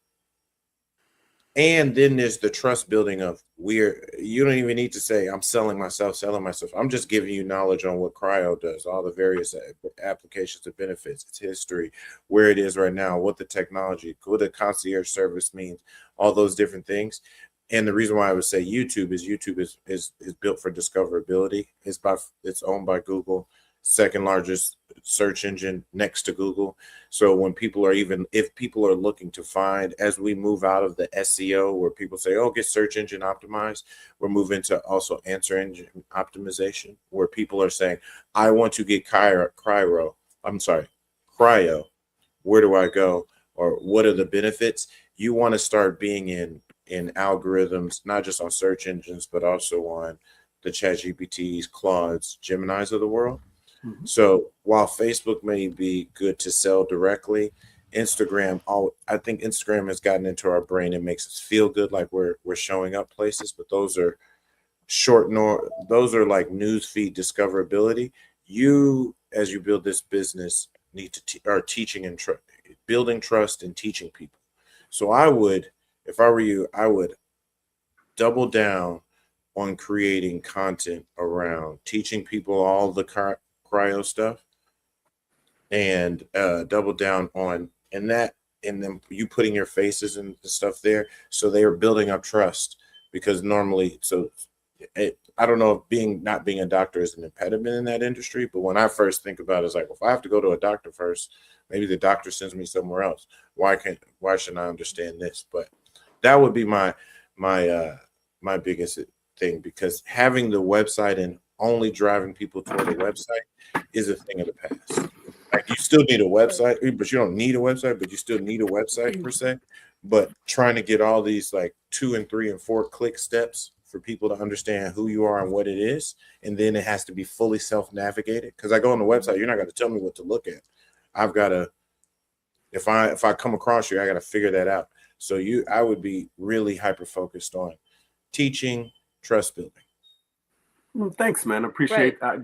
And then there's the trust building of you don't even need to say I'm selling myself. I'm just giving you knowledge on what cryo does, all the various applications of benefits, its history, where it is right now, what the technology, what the concierge service means, all those different things. And the reason why I would say YouTube is built for discoverability. It's owned by Google, second largest search engine next to Google. So when if people are looking to find, as we move out of the SEO where people say, oh, get search engine optimized, we're moving to also answer engine optimization, where people are saying, I want to get cryo. Where do I go? Or what are the benefits? You want to start being in algorithms, not just on search engines, but also on the ChatGPTs, Claudes, Geminis of the world. So while Facebook may be good to sell directly, Instagram, I think Instagram has gotten into our brain and makes us feel good, like we're showing up places. But those are those are like news feed discoverability. You, as you build this business, need to are teaching and building trust and teaching people. So if I were you, I would double down on creating content around teaching people all the cryo stuff, and double down on and then you putting your faces and the stuff there, so they are building up trust. Because normally, I don't know if not being a doctor is an impediment in that industry, but when I first think about it, it's like, well, if I have to go to a doctor first, maybe the doctor sends me somewhere else. Why shouldn't I understand this? But that would be my biggest thing, because having the website and only driving people toward a website is a thing of the past. Like, you still need a website, but you don't need a website, but you still need a website per se. But trying to get all these like 2 and 3 and 4 click steps for people to understand who you are and what it is, and then it has to be fully self-navigated. Because I go on the website, you're not going to tell me what to look at. I've got to, if I come across you, I got to figure that out. So I would be really hyper focused on teaching, trust building. Well, thanks, man. I appreciate I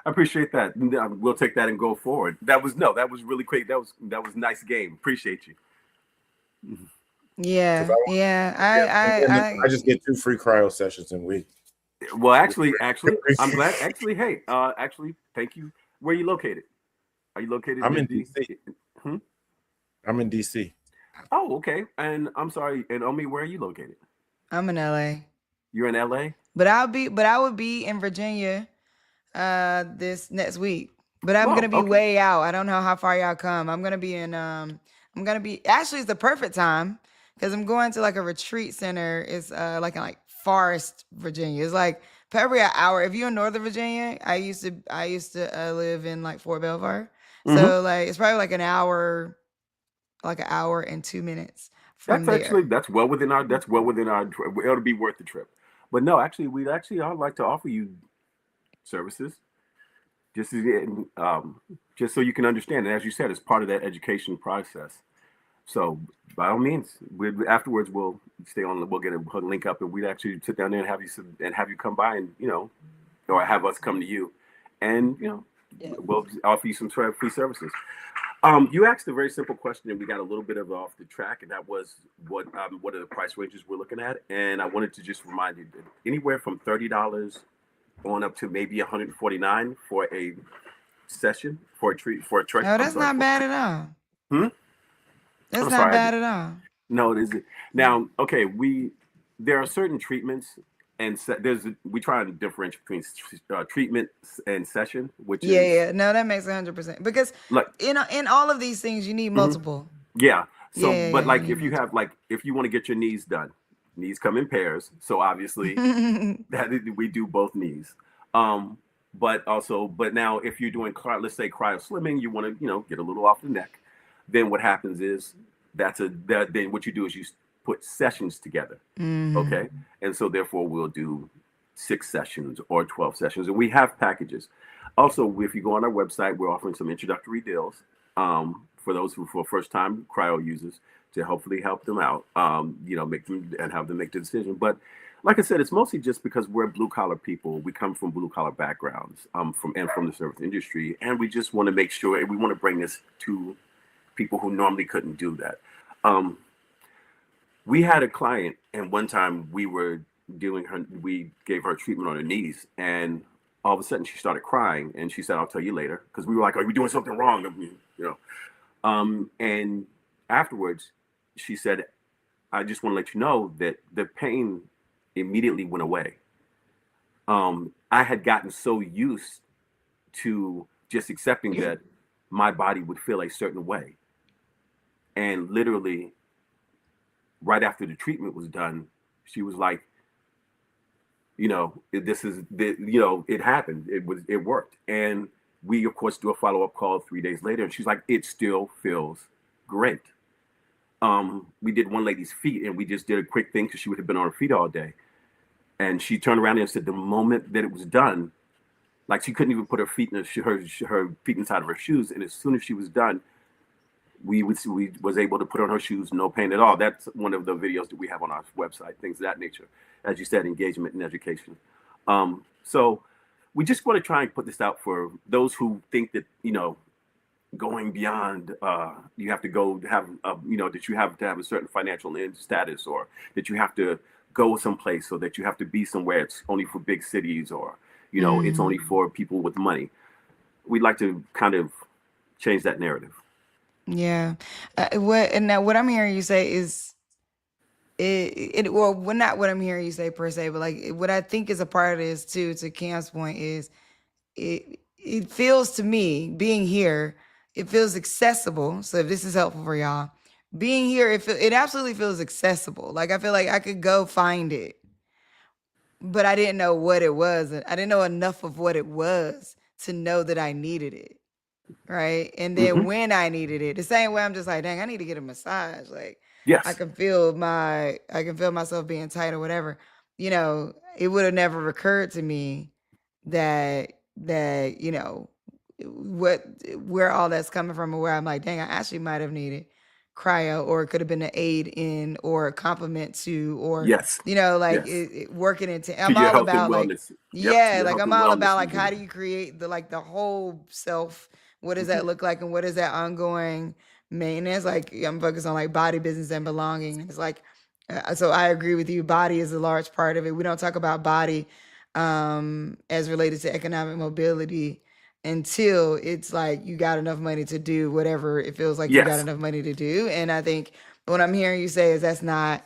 appreciate that. We'll take that and go forward. That was really quick. That was nice game. Appreciate you. Yeah, I just get 2 free cryo sessions in a week. Well, actually, I'm glad. Actually, hey, thank you. Where are you located? Are you located? I'm in DC. I'm in DC. Oh, okay. And I'm sorry. And Omi, where are you located? I'm in LA. You're in LA? But I would be in Virginia this next week. But I'm gonna be way out. I don't know how far y'all come. I'm gonna be actually, it's the perfect time because I'm going to like a retreat center. It's like in like Forest, Virginia. It's like probably an hour. If you're in Northern Virginia, I used to live in like Fort Belvoir. So like it's probably like an hour and 2 minutes from there. That's well within our it'll be worth the trip. But no, actually, I'd like to offer you services, just so you can understand. And as you said, it's part of that education process. So by all means, afterwards we'll stay on. We'll get a link up, and we'd actually sit down there and have you come by, and or have us come to you, and we'll offer you some free services. You asked a very simple question, and we got a little bit of off the track, and that was what are the price ranges we're looking at. And I wanted to just remind you that anywhere from $30 on up to maybe $149 for a session, for a treat, for a treat. No, that's not bad at all. That's not bad at all. No, it isn't. Now, okay, there are certain treatments, and we try and differentiate between treatment and session, which is no, that makes 100%, because like in all of these things you need multiple. So if you have if you want to get your knees done, knees come in pairs, so obviously that we do both knees. But now if you're doing let's say cryo slimming, you want to get a little off the neck, then what happens is then what you do is you put sessions together. Okay. And so therefore we'll do 6 sessions or 12 sessions, and we have packages. Also, if you go on our website, we're offering some introductory deals for those for first time cryo users, to hopefully help them out, make them and have them make the decision. But like I said, it's mostly just because we're blue collar people. We come from blue collar backgrounds, from the service industry, and we just want to make sure, and we want to bring this to people who normally couldn't do that. We had a client, and one time we gave her treatment on her knees, and all of a sudden she started crying, and she said, "I'll tell you later," because we were like, "Are we doing something wrong?" I mean, and afterwards, she said, "I just want to let you know that the pain immediately went away. I had gotten so used to just accepting that my body would feel a certain way, and literally right after the treatment was done, she was like, it happened. It worked. And we, of course, do a follow up call 3 days later. And she's like, it still feels great. We did one lady's feet, and we just did a quick thing because she would have been on her feet all day. And she turned around and said the moment that it was done, like she couldn't even put her feet in her feet inside of her shoes. And as soon as she was done, we was able to put on her shoes, no pain at all. That's one of the videos that we have on our website, things of that nature. As you said, engagement and education. So we just want to try and put this out for those who think that, going beyond, you have to go have, that you have to have a certain financial status, or that you have to go someplace, or that you have to be somewhere it's only for big cities, or, it's only for people with money. We'd like to kind of change that narrative. Yeah. What I'm hearing you say is well, not what I'm hearing you say per se, but like what I think is a part of this too, to Cam's point, is it feels to me, being here, it feels accessible. So if this is helpful for y'all, being here, it absolutely feels accessible. Like I feel like I could go find it, but I didn't know what it was. I didn't know enough of what it was to know that I needed it. Right. And then when I needed it, the same way I'm just like, dang, I need to get a massage. Like I Yes. can feel myself being tight or whatever. It would have never occurred to me that where all that's coming from, or where I'm like, dang, I actually might have needed cryo, or it could have been an aid in, or a complement to, or Yes. Yes. working into. To I'm your all health and about like, wellness. Yep. To yeah, your like health I'm and all wellness. about like, how do you create the whole self? What does that look like, and what is that ongoing maintenance? Like I'm focused on like body, business, and belonging. It's like, so I agree with you. Body is a large part of it. We don't talk about body as related to economic mobility until it's like you got enough money to do whatever it feels like you got Yes. enough money to do. And I think what I'm hearing you say is that's not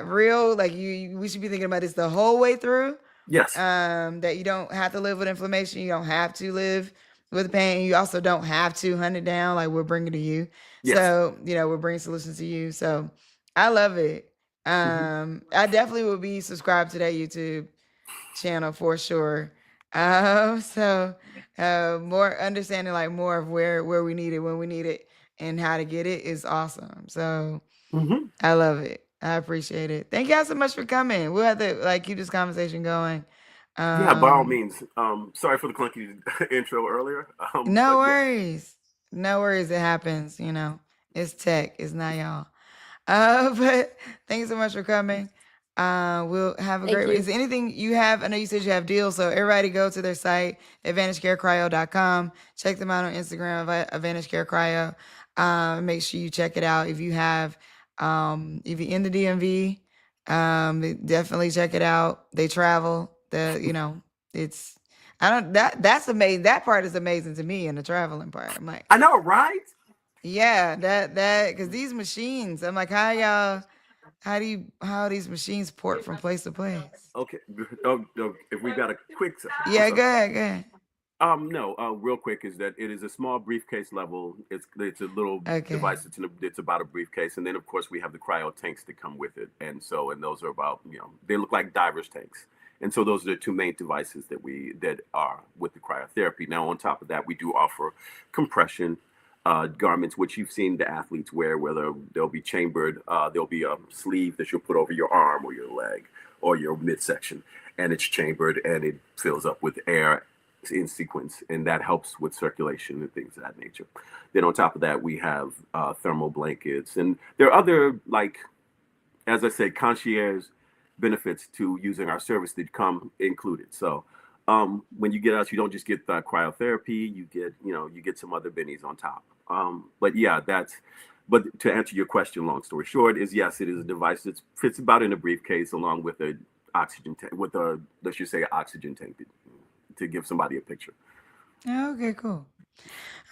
real. Like we should be thinking about this the whole way through. Yes. That you don't have to live with inflammation. You don't have to live with pain. You also don't have to hunt it down. Like we're bringing to you. Yes. So, we're bringing solutions to you. So I love it. I definitely will be subscribed to that YouTube channel for sure. So more understanding, like more of where we need it, when we need it, and how to get it is awesome. So I love it. I appreciate it. Thank y'all so much for coming. We'll have to keep this conversation going. Yeah, by all means. Sorry for the clunky intro earlier. No But yeah. worries. No worries. It happens. It's tech. It's not y'all. But thanks so much for coming. We'll have a Thank great. you. Is there anything you have? I know you said you have deals, so everybody go to their site, AdvantageCareCryo.com. Check them out on Instagram, AdvantageCareCryo. Make sure you check it out if you have. If you're in the DMV, definitely check it out. They travel. It's. I don't. That's amazing. That part is amazing to me, and the traveling part. I'm like, I know, right? yeah, that because these machines. I'm like, how these machines port from place to place? Okay. If we got a quick. Yeah, go ahead. No. Real quick is that it is a small briefcase level. It's a little Okay. device. It's about a briefcase, and then of course we have the cryo tanks that come with it, and those are about they look like divers tanks, and so those are the two main devices that are with the cryotherapy. Now on top of that, we do offer compression garments, which you've seen the athletes wear, where they'll be chambered. There'll be a sleeve that you'll put over your arm or your leg or your midsection, and it's chambered and it fills up with air in sequence, and that helps with circulation and things of that nature. Then on top of that, we have thermal blankets, and there are other, like, as I said, concierge benefits to using our service that come included. So when you get us, you don't just get the cryotherapy, you get some other bennies on top. But yeah, But to answer your question, long story short, is yes, it is a device that fits about in a briefcase along with a oxygen tank, with a, let's just say, an oxygen tank to give somebody a picture. Okay, cool.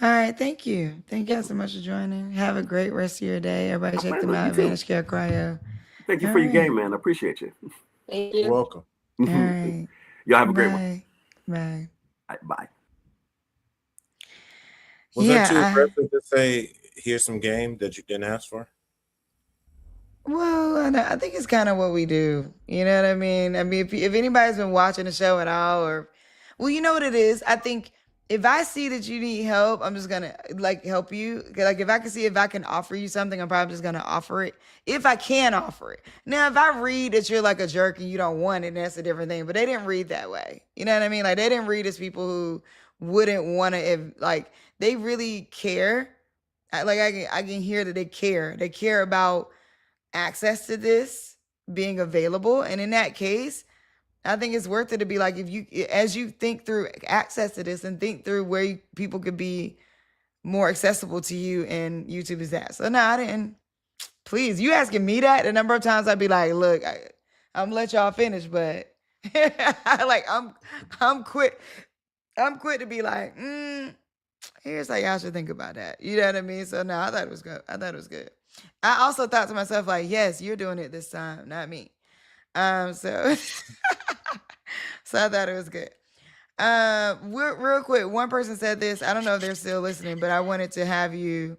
All right, thank you. Thank y'all so much for joining. Have a great rest of your day. Everybody check Man, them look, you out, too. Advantage Care Cryo. Thank you All for your right. game, man. I appreciate you. Thank You're you. welcome. All right. Y'all have a great one. Bye. Bye. All right, bye. Was that too Yeah, aggressive to say here's some game that you didn't ask for? well, I think it's kind of what we do. You know what I mean? I mean, if anybody's been watching the show at all, or, well, you know what it is? I think if I see that you need help, I'm just gonna like help you. Like if I can see if I can offer you something, I'm probably just gonna offer it if I can offer it. Now, if I read that you're like a jerk and you don't want it, that's a different thing. But they didn't read that way. You know what I mean? Like they didn't read as people who wouldn't want to. If like they really care. I can hear that they care. They care about access to this being available. And in that case, I think it's worth it to be like, if you, as you think through access to this and think through where people could be more accessible to you, and YouTube is that. So no, I didn't. Please, you asking me that the number of times I'd be like, look, I'm gonna let y'all finish, but like I'm quick. I'm quick to be like, here's how y'all should think about that. You know what I mean? So no, I thought it was good. I thought it was good. I also thought to myself, like, yes, you're doing it this time, not me. So so I thought it was good. Real quick, one person said this. I don't know if they're still listening, but I wanted to have you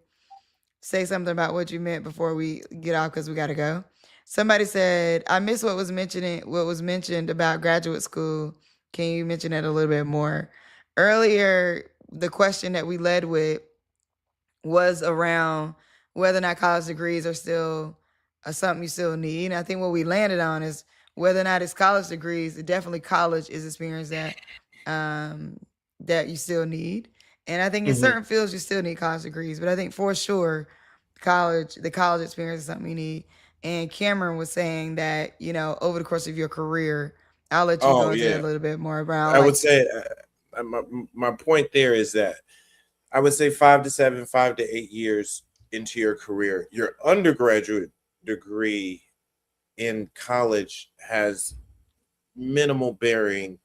say something about what you meant before we get off because we gotta go. Somebody said, I missed what was mentioned about graduate school. Can you mention it a little bit more? Earlier, the question that we led with was around whether or not college degrees are still something you still need. And I think what we landed on is whether or not it's college degrees, definitely college is experience that that you still need. And I think in certain fields you still need college degrees, but I think for sure the college experience is something you need. And Cameron was saying that, over the course of your career, I'll let you go Oh into that yeah, a little bit more around I like would say my point there is that I would say 5 to 7, 5 to 8 years into your career, your undergraduate degree in college has minimal bearing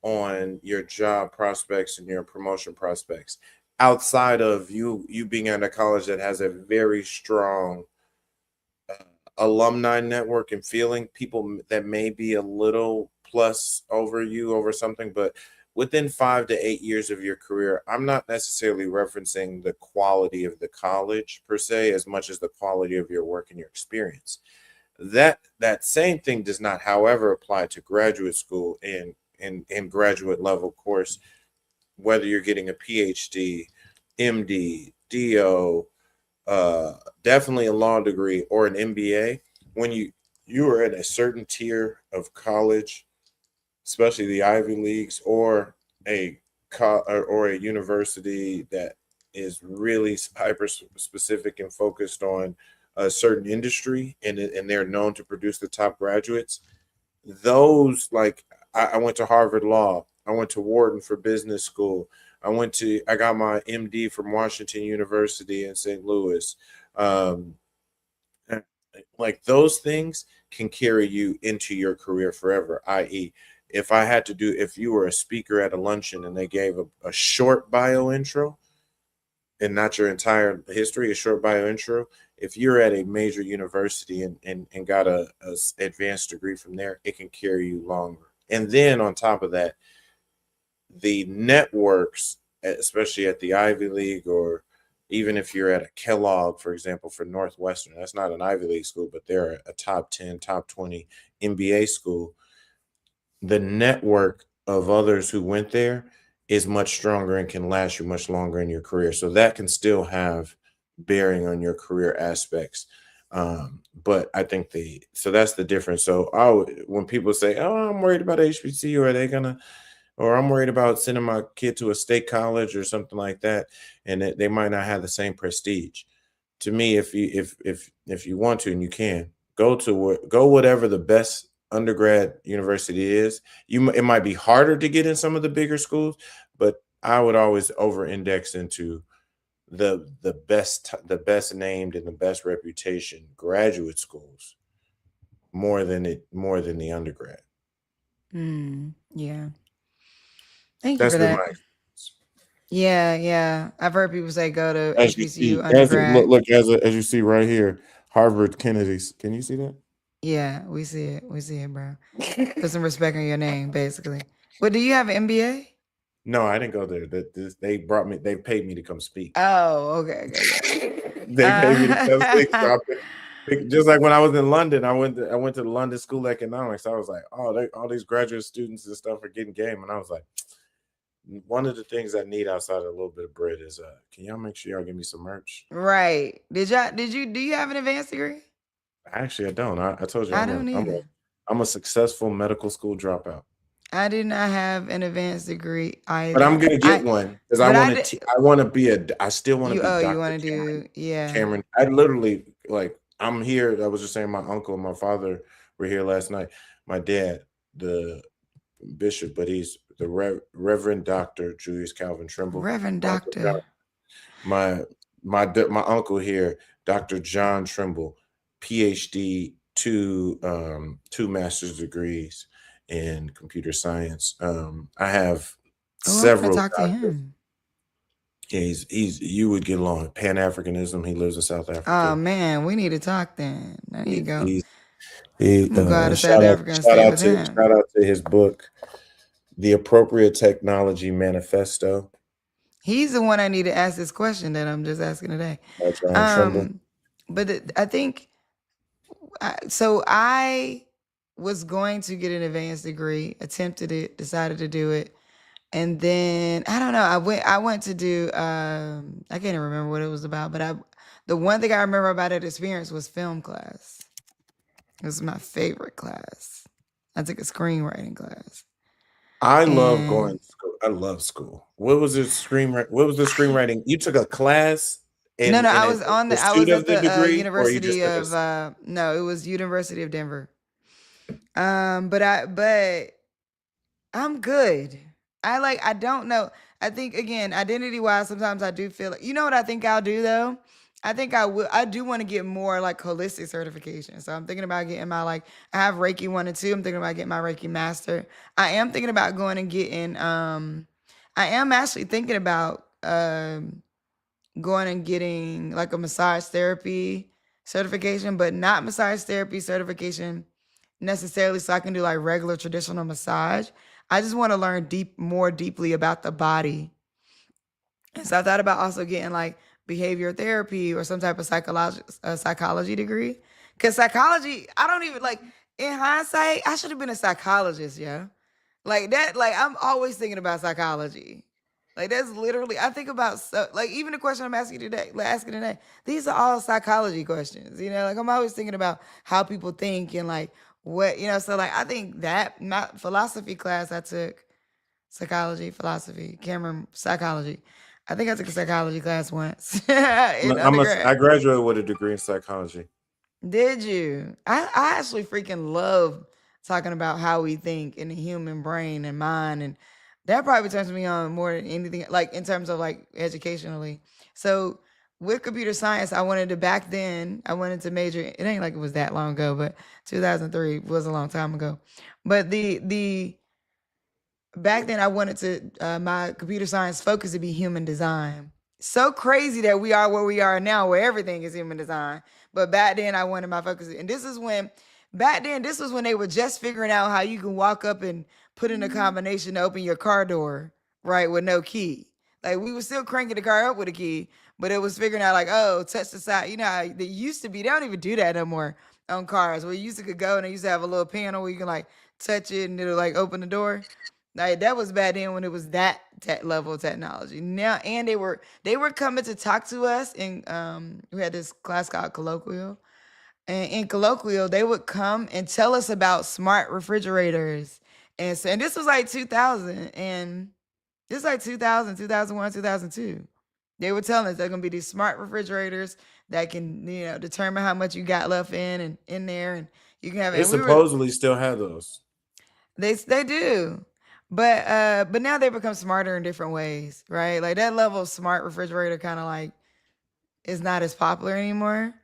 on your job prospects and your promotion prospects outside of you being at a college that has a very strong alumni network and feeling, people that may be a little plus over you over something. But within 5 to 8 years of your career, I'm not necessarily referencing the quality of the college per se as much as the quality of your work and your experience. That same thing does not, however, apply to graduate school and graduate level course, whether you're getting a PhD, MD, DO, definitely a law degree or an MBA. When you are at a certain tier of college, especially the Ivy Leagues or or a university that is really hyper specific and focused on a certain industry, and they're known to produce the top graduates. Those, like, I went to Harvard Law, I went to Wharton for business school, I got my MD from Washington University in St. Louis. Um, like those things can carry you into your career forever. I.e., if you were a speaker at a luncheon and they gave a short bio intro and not your entire history, a short bio intro, if you're at a major university and got a advanced degree from there, it can carry you longer. And then on top of that, the networks, especially at the Ivy League, or even if you're at a Kellogg, for example, for Northwestern, that's not an Ivy League school, but they're a top 10, top 20 MBA school. The network of others who went there is much stronger and can last you much longer in your career. So that can still have bearing on your career aspects. But I think so that's the difference. So when people say, oh, I'm worried about HBC, or I'm worried about sending my kid to a state college or something like that, and they might not have the same prestige. To me, if you want to and you can, go whatever the best undergrad university is. It might be harder to get in some of the bigger schools, but I would always over-index into the best named and the best reputation graduate schools more than the undergrad. Yeah. Thank you That's for been that. my experience. Yeah. I've heard people say go to As you HBCU see, undergrad. as you see right here, Harvard Kennedy's. Can you see that? Yeah, we see it. We see it, bro. Put some respect on your name, basically. Well, do you have an MBA? No, I didn't go there. They brought me. They paid me to come speak. Oh, okay. They paid me to come speak. So just like when I was in London, I went to the London School of Economics. I was like, oh, all these graduate students and stuff are getting game, and I was like, one of the things I need outside of a little bit of bread is can y'all make sure y'all give me some merch? Right. Do you have an advanced degree? Actually, I don't. I told you I don't either. I'm a successful medical school dropout. I did not have an advanced degree either. But I'm gonna get one because I want to be I still want to be you Dr. want to Cameron, do, yeah. Cameron. I literally I'm here. I was just saying my uncle and my father were here last night. My dad, the bishop, but he's the Reverend Dr. Julius Calvin Trimble. Reverend Doctor. My uncle here, Dr. John Trimble, PhD, two master's degrees in computer science. I have several. Talk to him. Yeah, he's you would get along. Pan-Africanism. He lives in South Africa. Oh man, we need to talk then. There you go. Shout out to his book, The Appropriate Technology Manifesto. He's the one I need to ask this question that I'm just asking today. But I think so. I was going to get an advanced degree, attempted it, decided to do it, and then I don't know. I went to do. I can't even remember what it was about, but the one thing I remember about that experience was film class. It was my favorite class. I took a screenwriting class. I love going to school. I love school. What was the screenwriting? You took a class? No, I was at the University of no, it was University of Denver. But I'm good. I don't know. I think again, identity wise, sometimes I do feel like, you know what I think I'll do though? I think I do want to get more like holistic certification. So I'm thinking about getting my I have Reiki 1 and 2. I'm thinking about getting my Reiki master. I am thinking about going and getting I am actually thinking about going and getting like a massage therapy certification, but not massage therapy certification necessarily so I can do like regular traditional massage. I just want to learn more deeply about the body. And so I thought about also getting like behavior therapy or some type of psychology degree. Because psychology, I don't even in hindsight, I should have been a psychologist, yeah. Like that, I'm always thinking about psychology. Like that's literally, I think about even the question I'm asking today, these are all psychology questions, I'm always thinking about how people think and what, so I think that my philosophy class I took, Cameron psychology. I think I took a psychology class once. I graduated with a degree in psychology. Did you? I actually freaking love talking about how we think in the human brain and mind, and that probably turns me on more than anything, in terms of educationally. So with computer science, I wanted to major. It ain't like it was that long ago, but 2003 was a long time ago. But back then I wanted to my computer science focus to be human design. So crazy that we are where we are now, where everything is human design. But back then I wanted my focus, and this was when they were just figuring out how you can walk up and put in a combination to open your car door, right, with no key. We were still cranking the car up with a key, but it was figuring out touch the side. You know how they used to be. They don't even do that no more on cars. Where you used to go and they used to have a little panel where you can touch it and it'll open the door. That was back then when it was that level of technology. Now, and they were coming to talk to us, and we had this class called Colloquial. And in Colloquial, they would come and tell us about smart refrigerators. And this was 2000, and this is 2000, 2001, 2002. They were telling us they're going to be these smart refrigerators that can, determine how much you got left in there, and you can have it. They supposedly still have those. They do. But now they become smarter in different ways, right? That level of smart refrigerator kind of is not as popular anymore.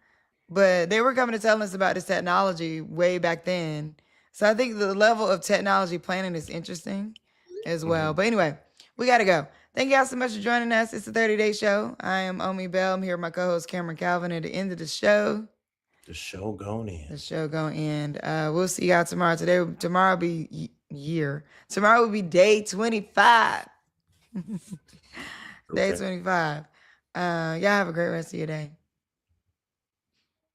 But they were coming to tell us about this technology way back then. So I think the level of technology planning is interesting as well. But anyway, we got to go. Thank y'all so much for joining us. It's the 30-Day Show. I am Omi Bell. I'm here with my co-host Cameron Calvin. At the end of the show, The show going in. the show going to end. We'll see y'all tomorrow. Tomorrow will be year. Tomorrow will be day 25. Day Okay. 25. Y'all have a great rest of your day.